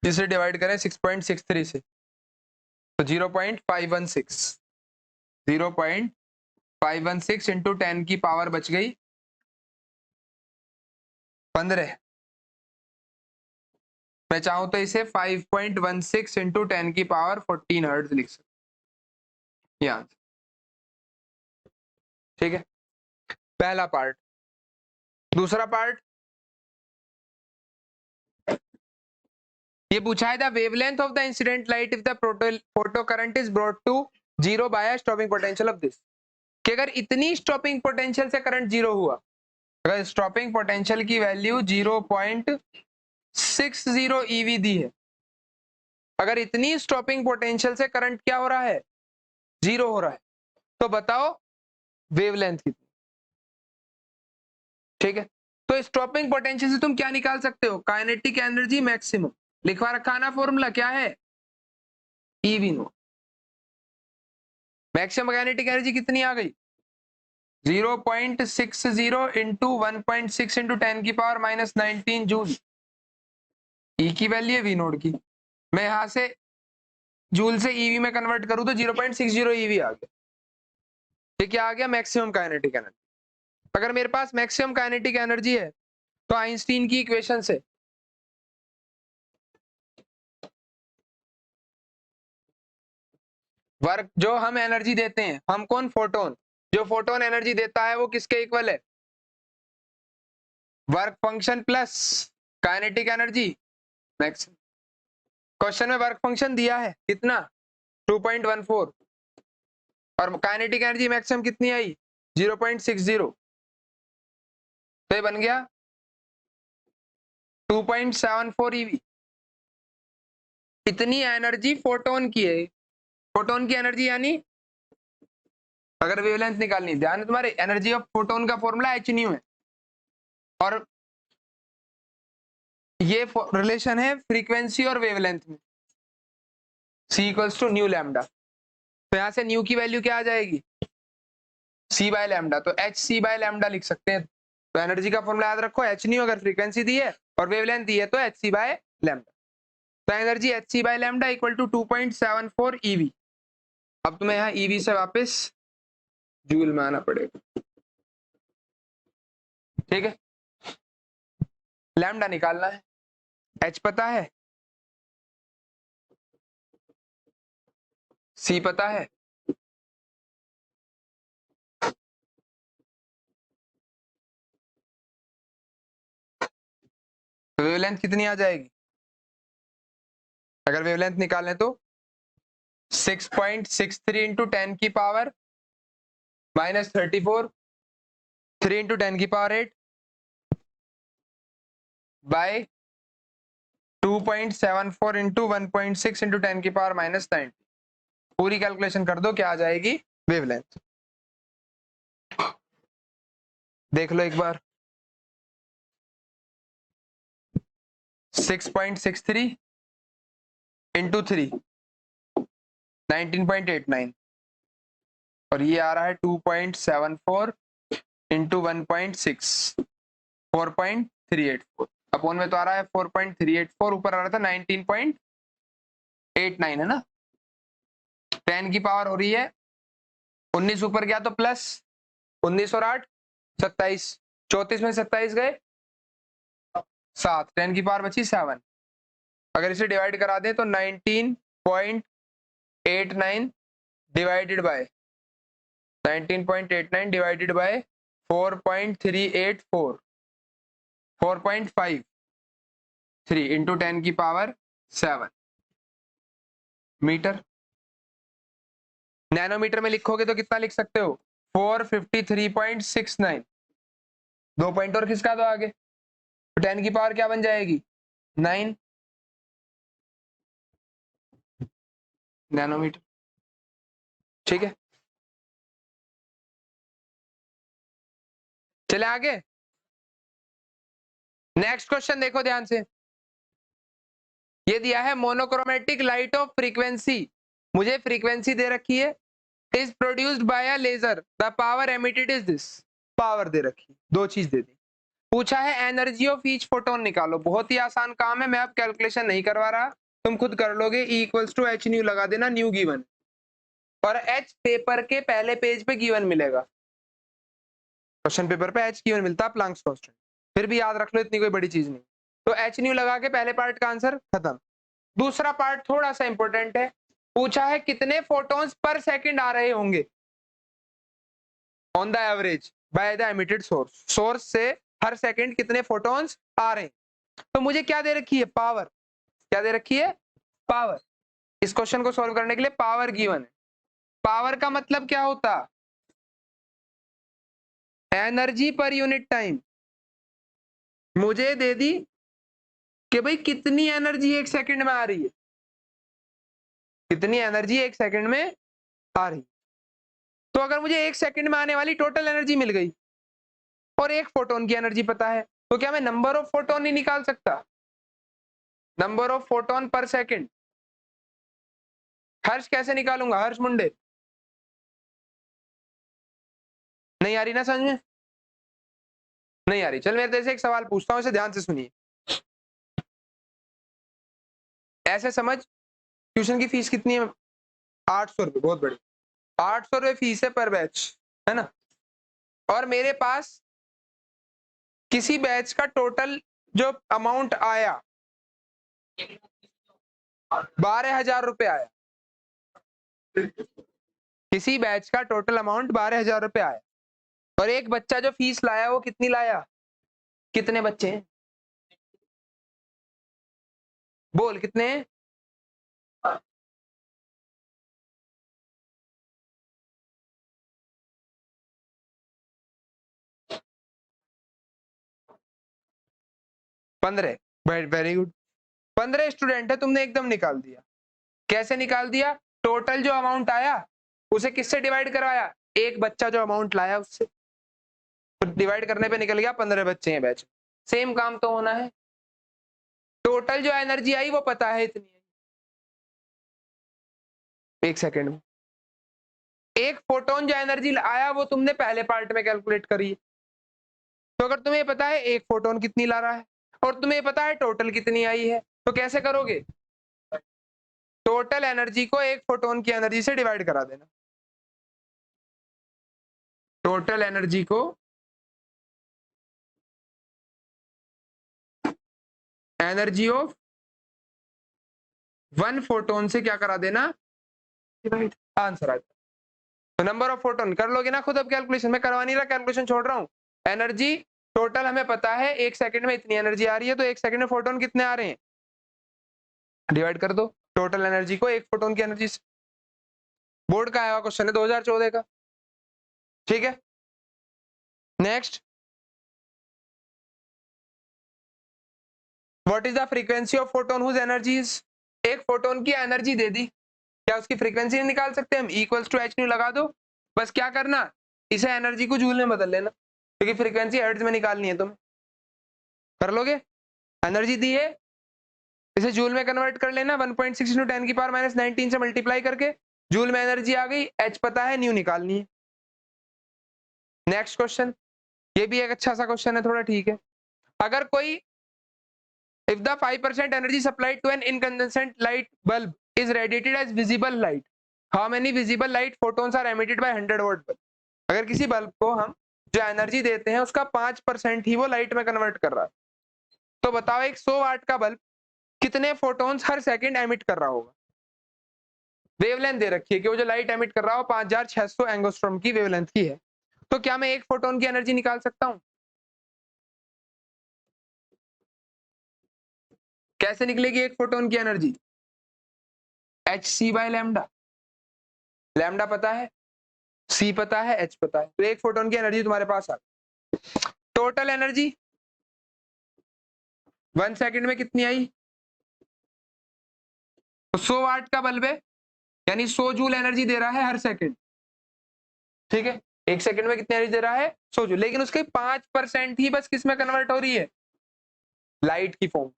इसे डिवाइड करें 6.63 से तो 0.516, 0.516 इंटू 10 की पावर बच गई 15, मैं चाहूं तो इसे 5.16 इंटू 10 की पावर 14 हर्ट्ज लिख सकते, ये आंसर। ठीक है, पहला पार्ट। दूसरा पार्ट, ये पूछा है the wavelength of the incident light if the photo current is brought to zero by stopping potential of this, कि अगर इतनी स्टॉपिंग पोटेंशियल से करंट जीरो हुआ, अगर स्टॉपिंग पोटेंशियल की वैल्यू 0.60 ईवी दी है, अगर इतनी स्टॉपिंग पोटेंशियल से करंट क्या हो रहा है? जीरो हो रहा है, तो बताओ वेवलेंथ कितनी? ठीक है, तो स्टॉपिंग पोटेंशियल से तुम क्या निकाल सकते हो? काइनेटिक एनर्जी मैक्सिमम, लिखवा रखा ना फॉर्मूला, क्या है? EV note. Maximum kinetic energy कितनी आ गई? 0.60 इंटू 1.6 इंटू 10 की पावर माइनस 19 जूल, ई की वैल्यू है वी नोड की, मैं यहां से जूल से ईवी में कन्वर्ट करूं तो 0.60 ईवी आ गया। ये क्या आ गया? Maximum kinetic energy. अगर मेरे पास मैक्सिमम काइनेटिक एनर्जी है तो आइंस्टीन की इक्वेशन से वर्क जो हम एनर्जी देते हैं, हम कौन? फोटोन। जो फोटोन एनर्जी देता है वो किसके इक्वल है? Work function plus kinetic energy maximum. Question में वर्क फंक्शन दिया है कितना? 2.14 और काइनेटिक एनर्जी मैक्सिमम कितनी आई? 0.60। तो ये बन गया 2.74 ईवी। इतनी एनर्जी फोटोन की है। फोटोन की एनर्जी यानी अगर वेवलेंथ निकालनी, ध्यान है तुम्हारे, एनर्जी ऑफ फोटोन का फॉर्मूला एच न्यू है और ये रिलेशन है फ्रीक्वेंसी और वेवलेंथ में, सी इक्वल्स टू न्यू लैम्डा। तो यहां से न्यू की वैल्यू क्या आ जाएगी? सी बाय लैम्डा। तो एच सी बाय लैम्डा लिख सकते हैं। तो एनर्जी का फॉर्मूला याद रखो, एच न्यू अगर फ्रीक्वेंसी दी है और वेवलेंथ दी है तो एच सी बाय लैम्डा। तो energy h c by lambda equal to 2.74 eV. अब तुम्हें यहाँ ईवी से वापस जूल में आना पड़ेगा, ठीक है? लैम्डा निकालना है, एच पता है, सी पता है, तो वेवलेंथ कितनी आ जाएगी? अगर वेवलेंथ निकालें तो 6.63 इंटू 10 की पावर -34, 3 इंटू 10 की पावर 8 बाय 2.74 इंटू 1.6 इंटू 10 की पावर -90। पूरी कैलकुलेशन कर दो, क्या आ जाएगी वेवलेंथ? देख लो एक बार। 6.63 इंटू 3 19.89 और ये आ रहा है 2.74 इंटू 1.6 4.384 अपॉन में तो आ रहा है 4.384, ऊपर आ रहा था 19.89 है ना। 10 की पावर हो रही है 19, ऊपर गया तो प्लस 19 और 8 27, 34 में 27 गए 7, 10 की पावर बची 7। अगर इसे डिवाइड करा दें तो 19.89 divided by 19.89 divided by 4.384 4.53 into 10 की पावर 7 मीटर। नैनोमीटर में लिखोगे तो कितना लिख सकते हो? 453.69। 2 पॉइंट और खिसका दो आगे तो 10 की पावर क्या बन जाएगी? 9 नैनोमीटर, ठीक है? चले आगे। नेक्स्ट क्वेश्चन देखो ध्यान से। ये दिया है मोनोक्रोमेटिक लाइट ऑफ फ्रीक्वेंसी, मुझे फ्रीक्वेंसी दे रखी है, is produced by a laser, the power emitted is this. Power दे रखी, दो चीज दे दी। पूछा है एनर्जी ऑफ ईच फोटोन निकालो। बहुत ही आसान काम है, मैं अब कैलकुलेशन नहीं करवा रहा, तुम खुद कर लोगे। E equals to h nu लगा देना, न्यू गिवन, और एच पेपर के पहले पेज पे गिवन मिलेगा। क्वेश्चन पेपर पे एच गिवन मिलता है, प्लैंक्स कांस्टेंट, फिर भी याद रख लो, इतनी कोई बड़ी चीज नहीं। तो एच न्यू लगा के पहले पार्ट का आंसर खत्म। दूसरा पार्ट थोड़ा सा इंपॉर्टेंट है। पूछा है कितने फोटोन्स पर सेकंड आ रहे होंगे on the average by the emitted source. Source से हर सेकंड कितने फोटोन्स आ रहे हैं। तो मुझे क्या दे रखी है? पावर। क्या दे रखी है? पावर। इस क्वेश्चन को सॉल्व करने के लिए पावर गिवन है। पावर का मतलब क्या होता? एनर्जी पर यूनिट टाइम। मुझे दे दी कि भाई कितनी एनर्जी एक सेकंड में आ रही है, कितनी एनर्जी एक सेकंड में आ रही। तो अगर मुझे एक सेकंड में आने वाली टोटल एनर्जी मिल गई और एक फोटोन की एनर्जी पता है, तो क्या मैं नंबर ऑफ फोटोन नहीं निकाल सकता? नंबर ऑफ फोटोन पर सेकंड। हर्ष कैसे निकालूंगा? हर्ष मुंडे, नहीं आ रही ना समझ में? नहीं आ रही। चल मैं तेरे से एक सवाल पूछता हूं, इसे ध्यान से सुनिए। ऐसे समझ, ट्यूशन की फीस कितनी है? 800 रुपये, बहुत बड़ी। 800 रुपये फीस है पर बैच, है ना। और मेरे पास किसी बैच का टोटल जो अमाउंट आया 12,000 रुपये आया। किसी बैच का टोटल अमाउंट 12,000 रुपये आया, और एक बच्चा जो फीस लाया वो कितनी लाया? कितने बच्चे हैं? बोल कितने हैं? पंद्रह। Very good. 15 स्टूडेंट है, तुमने एकदम निकाल दिया। कैसे निकाल दिया? टोटल जो अमाउंट आया उसे किससे डिवाइड करवाया? एक बच्चा जो अमाउंट लाया उससे, तो डिवाइड करने पे निकल गया 15 बच्चे हैं बैच। सेम काम तो होना है। टोटल जो एनर्जी आई वो पता है इतनी है। एक सेकेंड में एक फोटोन जो एनर्जी आया वो तुमने पहले पार्ट में कैलकुलेट करी। तो अगर तुम्हें पता है एक फोटोन कितनी ला रहा है और तुम्हें पता है टोटल कितनी आई है, तो कैसे करोगे? टोटल एनर्जी को एक फोटोन की एनर्जी से डिवाइड करा देना। टोटल एनर्जी को एनर्जी ऑफ वन फोटोन से क्या करा देना? डिवाइड। आंसर आ जाए। तो नंबर ऑफ फोटोन कर लोगे ना खुद अब कैलकुलेशन, में करवा नहीं रहा, कैलकुलेशन छोड़ रहा हूं। एनर्जी टोटल हमें पता है एक सेकंड में इतनी एनर्जी आ रही है, तो एक सेकंड में फोटोन कितने आ रहे हैं? डिवाइड कर दो टोटल एनर्जी को एक फोटोन की एनर्जी से। बोर्ड का आया हुआ क्वेश्चन है 2014 का, ठीक है। Next, what is the frequency of photon whose energy is? एक फोटोन की एनर्जी दे दी, क्या उसकी फ्रीक्वेंसी नहीं निकाल सकते हम? इक्वल्स टू एच न्यू लगा दो, बस क्या करना, इसे एनर्जी को जूल में बदल लेना, क्योंकि फ्रीक्वेंसी हर्ट्ज में निकालनी है तुम्हें। कर लोगे? एनर्जी दी है, इसे जूल में कन्वर्ट कर लेना, 1.6 × 10⁻⁹ से मल्टीप्लाई करके जूल में एनर्जी आ गई, एच पता है, न्यू निकालनी है। नेक्स्ट क्वेश्चन, ये भी एक अच्छा सा क्वेश्चन है थोड़ा, ठीक है। अगर कोई if the 5% energy supplied to an incandescent light bulb is radiated as visible light, how many visible light photons are emitted by 100 watt bulb? अगर किसी बल्ब को हम जो एनर्जी देते हैं उसका 5% ही वो लाइट में कन्वर्ट कर रहा है, तो बताओ एक 100 वाट का बल्ब कितने फोटोन्स हर सेकंड एमिट कर रहा होगा? वेवलेंथ दे रखी है कि वो जो लाइट एमिट कर रहा हो 5600 एंगस्ट्रॉम की वेवलेंथ की है, तो क्या मैं एक फोटोन की एनर्जी निकाल सकता हूं? कैसे निकलेगी एक फोटोन की energy? H c by lambda. Lambda पता है, सी पता है, एच पता है, तो एक फोटोन की एनर्जी तुम्हारे पास आ गई। टोटल एनर्जी 1 सेकंड में कितनी आई? तो 100 वाट का बल्ब है, यानी 100 जूल एनर्जी दे रहा है हर सेकंड, ठीक है। एक सेकंड में कितनी एनर्जी दे रहा है? 100 जूल, लेकिन उसके 5% ही बस किस में कन्वर्ट हो रही है? लाइट की फॉर्म।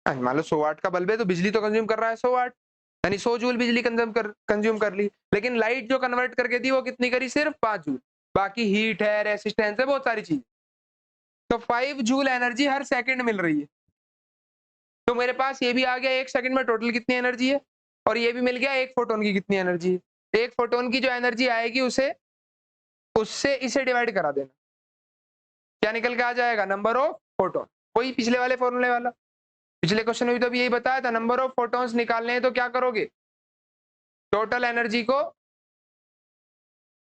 मान लो 100 वाट का बल्ब है तो बिजली तो कंज्यूम कर रहा है 100 वाट, यानी 100 जूल बिजली कंज्यूम कर ली, लेकिन लाइट जो कन्वर्ट करके दी वो कितनी करी? सिर्फ 5 जूल। बाकी हीट है, रेसिस्टेंस है, बहुत सारी चीज, तो 5 जूल एनर्जी हर सेकंड मिल रही है। तो मेरे पास ये भी आ गया एक सेकंड में टोटल कितनी एनर्जी है, और ये भी मिल गया एक फोटोन की कितनी एनर्जी है। एक फोटोन की जो एनर्जी आएगी उसे उससे इसे डिवाइड करा देना, क्या निकल के आ जाएगा? Number of photon. वही पिछले वाले फॉर्मूले वाला, पिछले क्वेश्चन में भी तो यही बताया था, नंबर ऑफ फोटोन्स निकालने हैं तो क्या करोगे? टोटल एनर्जी को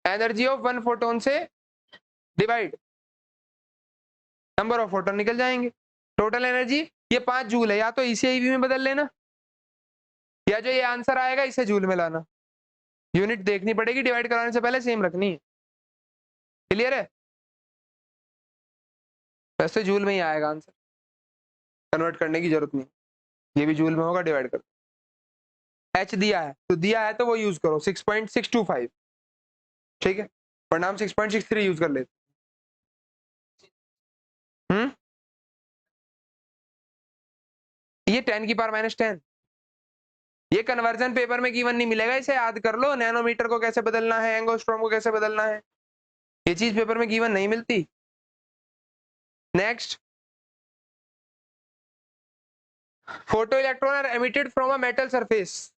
एनर्जी ऑफ वन फोटोन से डिवाइड, नंबर ऑफ फोटोन निकल जाएंगे। टोटल एनर्जी ये 5 जूल है, या तो इसे ईवी में बदल लेना, या जो ये आंसर आएगा इसे जूल में लाना। यूनिट देखनी पड़ेगी, डिवाइड कराने से पहले सेम रखनी है। क्लियर है? वैसे जूल में ही आएगा आंसर, कन्वर्ट करने की जरूरत नहीं, ये भी जूल में होगा, डिवाइड कर। एच दिया है तो दिया है तो वो यूज करो 6.625, ठीक है, वरना हम 6.63 यूज कर लेते। ये 10⁻⁻10, ये कन्वर्जन पेपर में गिवन नहीं मिलेगा, इसे याद कर लो, नैनोमीटर को कैसे बदलना है, एंगोस्ट्रॉम को कैसे बदलना है, ये चीज पेपर में गिवन नहीं मिलती। Next, photo electron are emitted from a metal surface,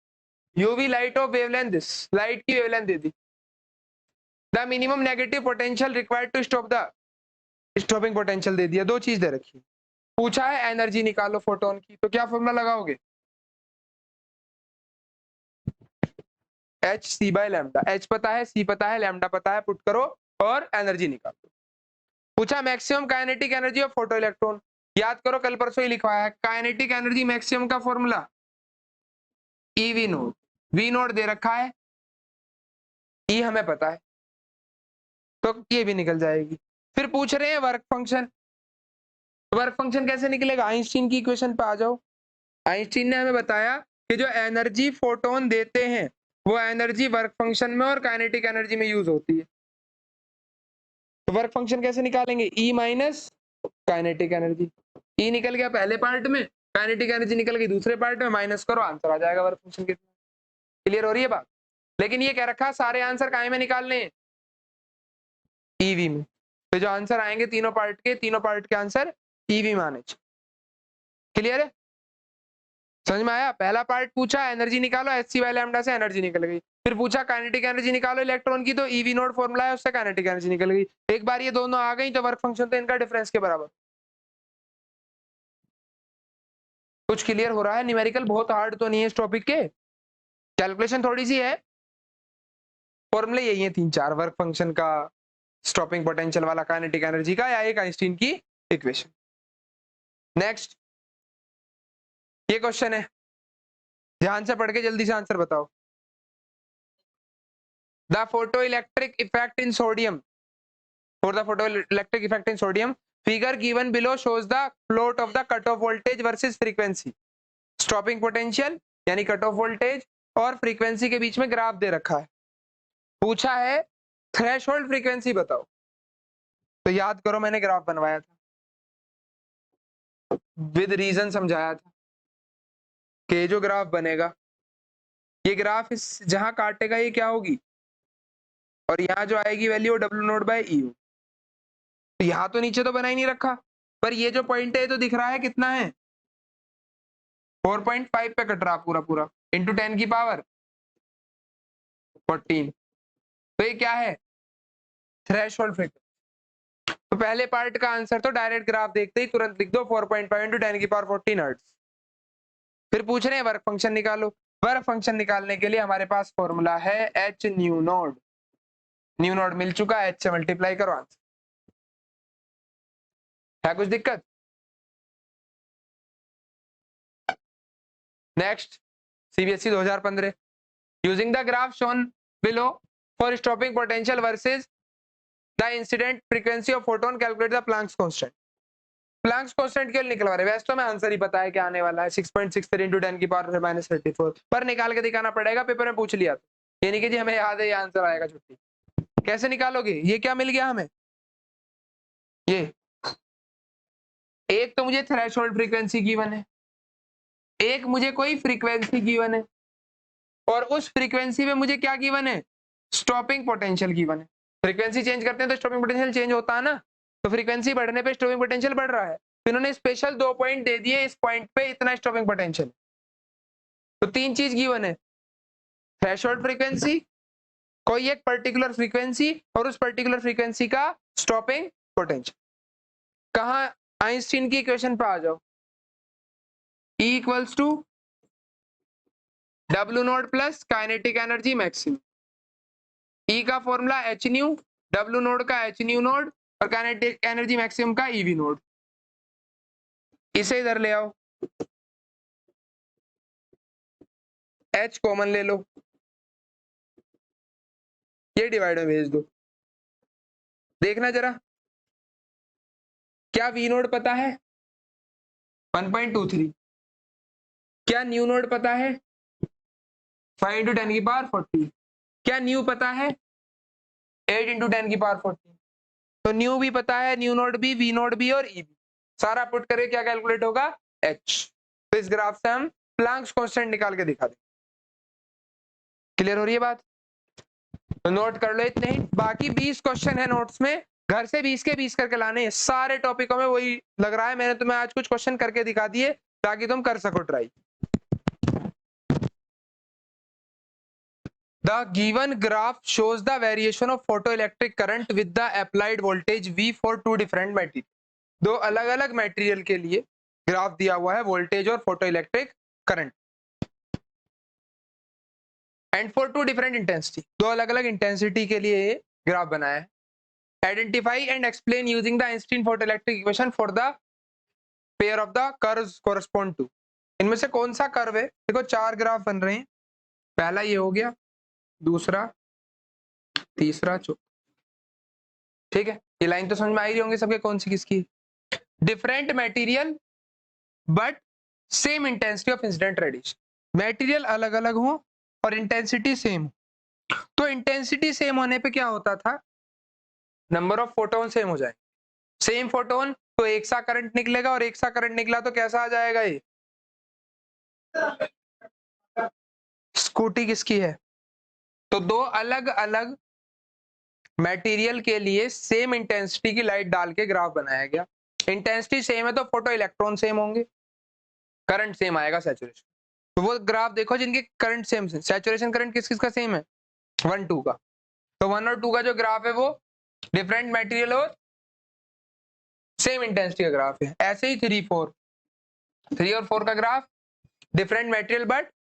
UV light of wavelength this, light की वेवलेंथ दे दी। The minimum negative potential required to stop the, stopping potential दे दिया, दो चीज दे रखी है। पूछा है एनर्जी निकालो फोटोन की, तो क्या फॉर्मूला लगाओगे? H c by lambda, h पता है, सी पता है, लैम्डा पता है, पुट करो और एनर्जी निकालो। पूछा maximum kinetic energy of photo electron, याद करो कल परसों ही लिखवाया है, काइनेटिक एनर्जी मैक्सिमम का formula e v naught, v naught दे रखा है, ई हमें पता है, तो ये भी निकल जाएगी। फिर पूछ रहे हैं वर्क फंक्शन, वर्क फंक्शन कैसे निकलेगा? आइंस्टीन की इक्वेशन पे आ जाओ। आइंस्टीन ने हमें बताया कि जो एनर्जी फोटोन देते हैं वो एनर्जी वर्क फंक्शन में और काइनेटिक एनर्जी में यूज होती है। तो वर्क फंक्शन कैसे निकालेंगे? ई माइनस काइनेटिक एनर्जी, ई निकल गया पहले पार्ट में, काइनेटिक एनर्जी निकल गई दूसरे पार्ट में, माइनस करो आंसर आ जाएगा वर्क फंक्शन कितना। क्लियर हो रही है बात? लेकिन ये कह रखा सारे आंसर काहे में निकालने हैं? ईवी में। तो जो आंसर आएंगे तीनों पार्ट के आंसर ईवी में आने चाहिए। क्लियर है? समझ में आया? पहला पार्ट पूछा एनर्जी निकालो, एच सी वाई लैम्डा से एनर्जी निकल गई। फिर पूछा काइनेटिक एनर्जी निकालो इलेक्ट्रॉन की, तो ईवी नोट फॉर्मूला है उससे काइनेटिक एनर्जी निकल गई। एक बार ये दोनों आ गई तो वर्क फंक्शन तो इनका डिफरेंस के बराबर। कुछ क्लियर हो रहा है? न्यूमेरिकल बहुत हार्ड तो नहीं है इस टॉपिक के, कैलकुलेशन थोड़ी सी है, फॉर्मूले यही है 3-4, वर्क फंक्शन का, स्टॉपिंग पोटेंशियल वाला, काइनेटिक एनर्जी का, या एक आइंस्टीन की इक्वेशन। नेक्स्ट ये क्वेश्चन है, ध्यान से पढ़ के जल्दी से आंसर बताओ। The photoelectric effect in sodium, for the photoelectric effect in sodium figure given below shows the plot of the cut off voltage versus frequency. Stopping potential यानी कट ऑफ वोल्टेज और फ्रीक्वेंसी के बीच में graph दे रखा है। पूछा है threshold frequency बताओ। तो याद करो मैंने ग्राफ बनवाया था, विद रीजन समझाया था कि जो ग्राफ बनेगा, ये ग्राफ इस जहां काटेगा ये क्या होगी, और यहाँ जो आएगी वैल्यू डब्ल्यू नोट बाय ई। तो यहाँ तो नीचे तो बना ही नहीं रखा, पर ये जो पॉइंट है तो दिख रहा है कितना है, 4.5 पे कट रहा पूरा पूरा, इंटू 10 की पावर 14। तो ये क्या है? Threshold frequency. तो पहले पार्ट का आंसर तो डायरेक्ट ग्राफ देखते ही तुरंत लिख दो, 4.5 इंटू 10 की पावर 14 हर्ट्ज। फिर पूछ रहे हैं वर्क फंक्शन निकालो। वर्क फंक्शन निकालने के लिए हमारे पास फॉर्मूला है h nu naught, nu naught मिल चुका है, एच से मल्टीप्लाई करो आंसर। है कुछ दिक्कत? Next CBSE 2015, using the graph shown below for stopping potential versus the incident frequency of photon calculate the Planck's constant. Planck's constant क्यों निकलवा रहे? वैसे तो मैं आंसर ही पता है क्या आने वाला है, 6.63 इंटू 10 की पावर -34, पर निकाल के दिखाना पड़ेगा, पेपर में पूछ लिया तो ये नहीं कि जी हमें याद है ये आंसर आएगा छुट्टी। कैसे निकालोगे? ये क्या मिल गया हमें, ये एक तो मुझे थ्रेशोल्ड फ्रीक्वेंसी गिवन है, एक मुझे कोई फ्रीक्वेंसी गिवन है, और उस फ्रीक्वेंसी में मुझे क्या गिवन है? स्टॉपिंग पोटेंशियल गिवन है। फ्रीक्वेंसी चेंज करते हैं तो स्टॉपिंग पोटेंशियल चेंज होता है ना, तो फ्रीक्वेंसी बढ़ने पे स्टॉपिंग पोटेंशियल बढ़ रहा है, तो इन्होंने स्पेशल 2 पॉइंट दे दिए, इस पॉइंट पे इतना स्टॉपिंग पोटेंशियल। तो 3 चीज गिवन है, थ्रेशोल्ड फ्रीक्वेंसी, कोई एक पर्टिकुलर फ्रीक्वेंसी, और उस पर्टिकुलर फ्रीक्वेंसी का स्टॉपिंग पोटेंशियल। कहां? आइंस्टीन की इक्वेशन पे आ जाओ, E equals to W naught plus kinetic energy maximum. E का formula h nu, W naught का एच न्यू नोड, और काइनेटिक एनर्जी मैक्सिमम का ईवी नोड। इसे इधर ले आओ, H कॉमन ले लो, ये डिवाइड में भेज दो। देखना जरा, क्या वी नोड पता है? 1.23। क्या न्यू नोड पता है? 5 इंटू 10 की पावर 40। क्या न्यू पता है? 8 इंटू 10 की पावर 40। तो न्यू भी पता है, न्यू नोड भी, वी नोड भी और ई भी, सारा पुट करके क्या कैलकुलेट होगा? H। तो इस ग्राफ से हम प्लैंक्स कांस्टेंट निकाल के दिखा दें। क्लियर हो रही है बात? तो नोट कर लो इतने ही, बाकी 20 क्वेश्चन है नोट्स में, घर से 20 के 20 करके लाने हैं, सारे टॉपिकों में वही लग रहा है। मैंने तुम्हें आज कुछ क्वेश्चन करके दिखा दिए, ताकि तुम कर सको try. The given graph shows the variation of photoelectric current with the applied voltage V for two different material। दो अलग अलग मटेरियल के लिए ग्राफ दिया हुआ है, वोल्टेज और photoelectric current, and for two different intensity, दो अलग अलग इंटेंसिटी के लिए ये ग्राफ बनाया है। Identify and explain using the Einstein photoelectric equation for the pair of the curves correspond to. इनमें से कौन सा कर्व है? देखो चार ग्राफ बन रहे हैं, पहला ये हो गया, दूसरा, तीसरा, चौथा। ठीक है, ये लाइन तो समझ में आ ही होंगे सबके कौन सी किसकी। Different material but same intensity of incident radiation, material अलग अलग हो और इंटेंसिटी सेम। तो इंटेंसिटी सेम होने पे क्या होता था, नंबर ऑफ फोटोन सेम हो जाए। सेम फोटोन तो एक सा करंट निकलेगा, और एक सा करंट निकला तो कैसा आ जाएगा ये? स्कूटी किसकी है? तो दो अलग अलग मटेरियल के लिए सेम इंटेंसिटी की लाइट डाल के ग्राफ बनाया गया। इंटेंसिटी सेम है तो फोटो इलेक्ट्रॉन सेम होंगे, करंट सेम आएगा सैचुरेशन। तो वो ग्राफ देखो जिनके करंट सेम है, सैचुरेशन करंट किस किस का सेम है? 1 2 का। तो 1 और 2 का जो ग्राफ है वो डिफरेंट मटेरियल और सेम इंटेंसिटी का ग्राफ है। ऐसे ही 3 4, 3 और 4 का graph different material but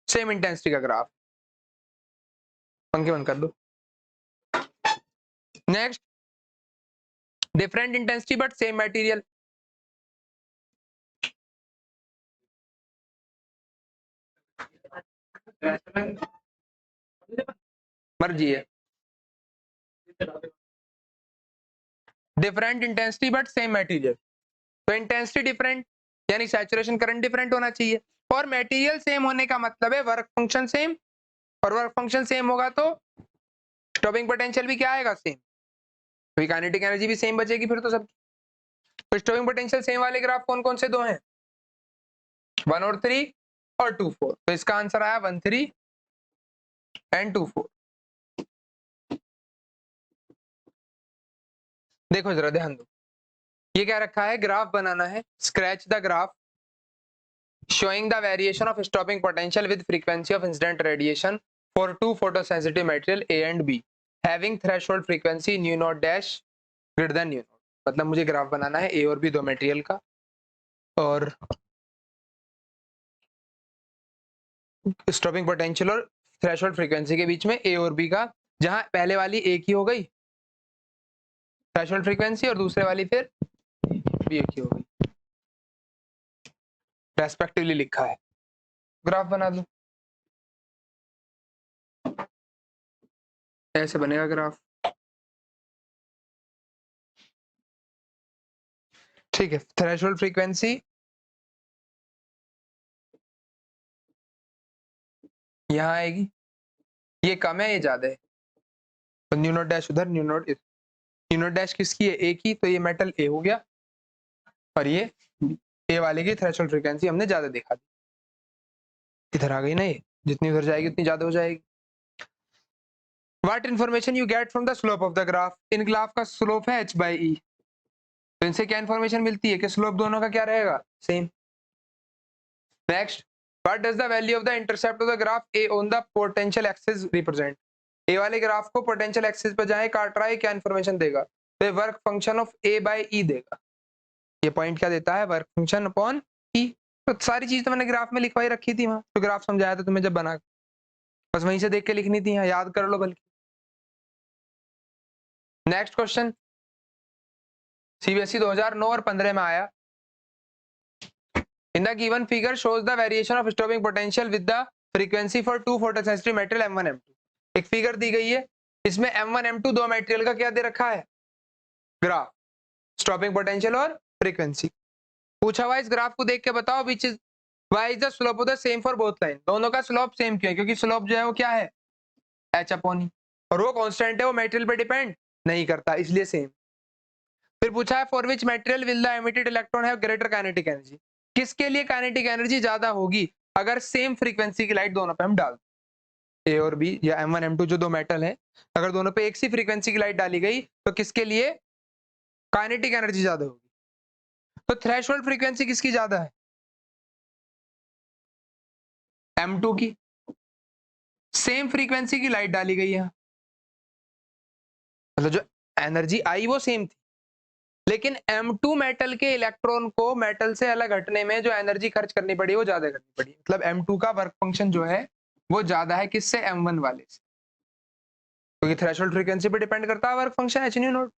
same intensity का ग्राफ। पंखे बंद कर दो। Next, different intensity but same material. मर्जी है। Different intensity but same material, तो इंटेंसिटी डिफरेंट यानी सैचुरेशन करंट डिफरेंट होना चाहिए, और मटेरियल सेम होने का मतलब है वर्क फंक्शन सेम, और वर्क फंक्शन सेम होगा तो स्टॉपिंग पोटेंशियल भी क्या आएगा? सेम। तो काइनेटिक एनर्जी भी सेम बचेगी फिर तो सब। तो स्टॉपिंग पोटेंशियल सेम वाले ग्राफ कौन कौन से दो हैं? 1 और 3 और 2 4। तो इसका आंसर आया 1 3 एंड 2 4। देखो जरा ध्यान दो, ये क्या रखा है, ग्राफ बनाना है। Scratch the graph showing the variation of stopping potential with frequency of incident radiation for two photosensitive material A and B having threshold frequency nu naught dash greater than nu naught। मतलब मुझे graph बनाना है A और B दो material का, और stopping potential और threshold frequency के बीच में A और B का, जहां पहले वाली एक ही हो गई थ्रेशोल्ड फ्रीक्वेंसी और दूसरे वाली फिर B एक ही हो गई, रेस्पेक्टिवली लिखा है। ग्राफ बना दो, ऐसे बनेगा ग्राफ। ठीक है, थ्रेशोल्ड फ्रीक्वेंसी यहाँ आएगी, ये कम है ये ज्यादा है, तो न्यू नॉट डैश उधर, न्यू नॉट डैश किसकी है? ए की, तो ये मेटल ए हो गया, और ये ए वाले की थ्रेशोल्ड फ्रीक्वेंसी हमने ज्यादा देखा दी, इधर आ गई ना, ये जितनी उधर जाएगी उतनी ज्यादा हो जाएगी। What information you get from the slope of the graph, in graph का स्लोप है h by e, तो इनसे क्या इन्फॉर्मेशन मिलती है कि स्लोप दोनों का क्या रहेगा? Same. Next, what does the value of the intercept of the graph a on the potential axis represent, a वाले ग्राफ को पोटेंशियल एक्सिस पर जाए काट रहा है, क्या इन्फॉर्मेशन देगा? तो work function of a by e देगा। ये पॉइंट क्या देता है? Work function upon e. तो सारी चीज तो मैंने ग्राफ में लिखवाई रखी थी, वहां तो ग्राफ समझाया था तुम्हें जब बना, बस वहीं से देख के लिखनी थी, याद कर लो बल्कि। नेक्स्ट क्वेश्चन सीबीएसई 2009 और 15 में आया। In the given figure shows the variation of stopping potential with the frequency for two photosensitive material M1 M2। एक फिगर दी गई है, इसमें M1 M2 दो मटेरियल का क्या दे रखा है? ग्राफ, स्टॉपिंग पोटेंशियल और फ्रीक्वेंसी। पूछा हुआ इस ग्राफ को देख के बताओ which is why is the slope of the same for both line, दोनों का स्लोप सेम क्यों है? क्योंकि स्लोप जो है वो क्या है? h अपॉन ई, और वो कांस्टेंट है, वो मटेरियल पे डिपेंड नहीं करता, इसलिए सेम। फिर पूछा है for which material will the emitted electron have greater kinetic energy, किसके लिए काइनेटिक एनर्जी ज्यादा होगी अगर सेम फ्रीक्वेंसी की लाइट दोनों पे हम डाल, ए और बी या M1 M2 जो दो मेटल है, अगर दोनों पे एक सी फ्रीक्वेंसी की लाइट डाली गई तो किसके लिए काइनेटिक एनर्जी ज्यादा होगी? तो थ्रेशोल्ड फ्रीक्वेंसी किसकी ज्यादा है? M2 की सेम फ्रीक्वेंसी की लाइट डाली गई है, मतलब जो एनर्जी आई वो सेम थी, लेकिन M2 मेटल के इलेक्ट्रॉन को मेटल से अलग हटने में जो एनर्जी खर्च करनी पड़ी वो ज्यादा करनी पड़ी, मतलब M2 का वर्क फंक्शन जो है वो ज्यादा है किससे, M1 वाले से, क्योंकि थ्रेशोल्ड फ्रीक्वेंसी पे डिपेंड करता है work function H nu not.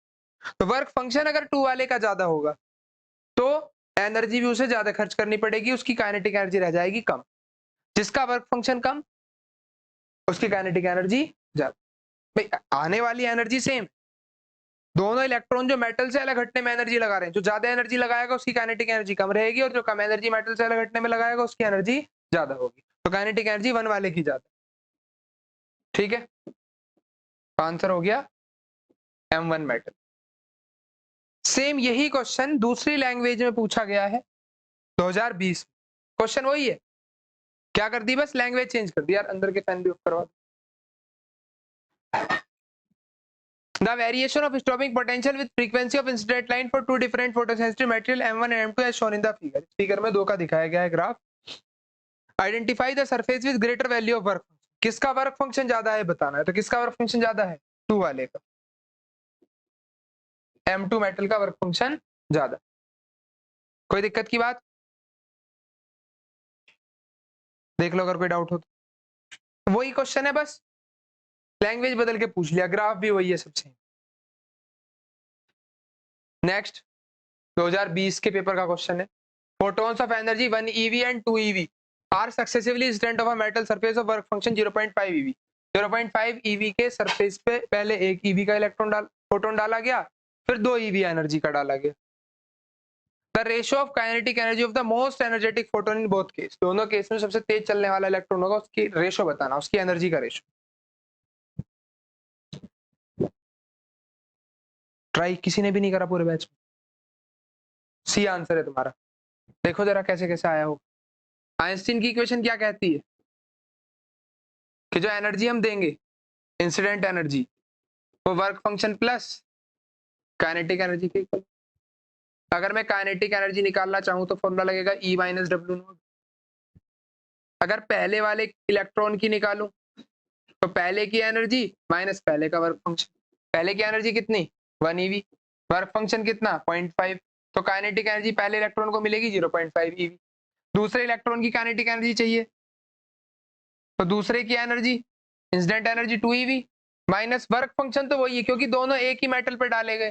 तो वर्क फंक्शन अगर 2 वाले का ज्यादा होगा तो एनर्जी भी उसे ज्यादा खर्च करनी पड़ेगी, उसकी काइनेटिक एनर्जी रह जाएगी कम। जिसका वर्क फंक्शन कम उसकी काइनेटिक एनर्जी ज्यादा। भाई आने वाली एनर्जी सेम, दोनों इलेक्ट्रॉन जो मेटल से अलग हटने में एनर्जी लगा रहे हैं, जो ज्यादा एनर्जी लगाएगा उसकी काइनेटिक एनर्जी कम रहेगी, और जो कम एनर्जी मेटल से अलग हटने में लगाएगा उसकी एनर्जी ज्यादा होगी, तो काइनेटिक एनर्जी 1 वाले की ज्यादा। ठीक है, आंसर हो गया M1 मेटल। सेम यही क्वेश्चन दूसरी लैंग्वेज में पूछा गया है 2020। क्वेश्चन वही है, क्या कर दी, बस लैंग्वेज चेंज कर दी। यार अंदर के फैन भी ऑफ करवा। The variation of stopping potential with frequency of incident line for two different photosensitive material M1 and M2 as shown in the figure। Figure में दो का दिखाया गया है graph. Identify the surface with greater value of work। किसका work function ज्यादा है बताना है, तो किसका वर्क फंक्शन ज्यादा है, 2 वाले का, M2 मेटल का वर्क फंक्शन ज्यादा। कोई दिक्कत की बात, देख लो अगर कोई डाउट हो तो। वही क्वेश्चन है, बस लैंग्वेज बदल के पूछ लिया, ग्राफ भी वही है सबसे। नेक्स्ट 2020 के पेपर का क्वेश्चन है, photons of energy 1 eV and 2 eV are successively incident of a metal surface of work function 0.5 eV। 0.5 eV के सरफेस पे पहले 1 eV का इलेक्ट्रॉन फोटोन डाला गया, फिर 2 eV एनर्जी का डाला गया। The ratio of kinetic energy of the most energetic photon in both case, दोनों केस में सबसे तेज चलने वाला इलेक्ट्रॉन होगा, उसकी रेशियो बताना, उसकी एनर्जी का रेशियो। ट्राई किसी ने भी नहीं करा पूरे बैच में। सी आंसर है तुम्हारा, देखो जरा कैसे कैसे आया हो। आइंस्टीन की इक्वेशन क्या कहती है कि जो एनर्जी हम देंगे इंसिडेंट एनर्जी वो work function plus kinetic energy के इक्वल। अगर मैं काइनेटिक एनर्जी निकालना चाहूं तो फॉर्मूला लगेगा E माइनस डब्ल्यू नॉट। अगर पहले वाले इलेक्ट्रॉन की निकालूं तो पहले की एनर्जी माइनस पहले का वर्क फंक्शन। पहले की एनर्जी कितनी 1 eV, वर्क फंक्शन कितना 0.5, तो काइनेटिक एनर्जी पहले इलेक्ट्रॉन को मिलेगी 0.5 eV। दूसरे इलेक्ट्रॉन की काइनेटिक एनर्जी चाहिए, तो दूसरे की energy incident energy 2 eV minus work function तो वही है क्योंकि दोनों एक ही मेटल पे डाले गए,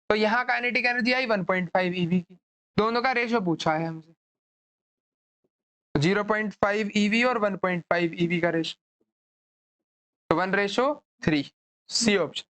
तो यहाँ काइनेटिक एनर्जी आई 1.5 eV की। दोनों का रेशियो पूछा है हमसे, 0.5 eV और 1.5 eV का रेशियो, तो 1:3। C option.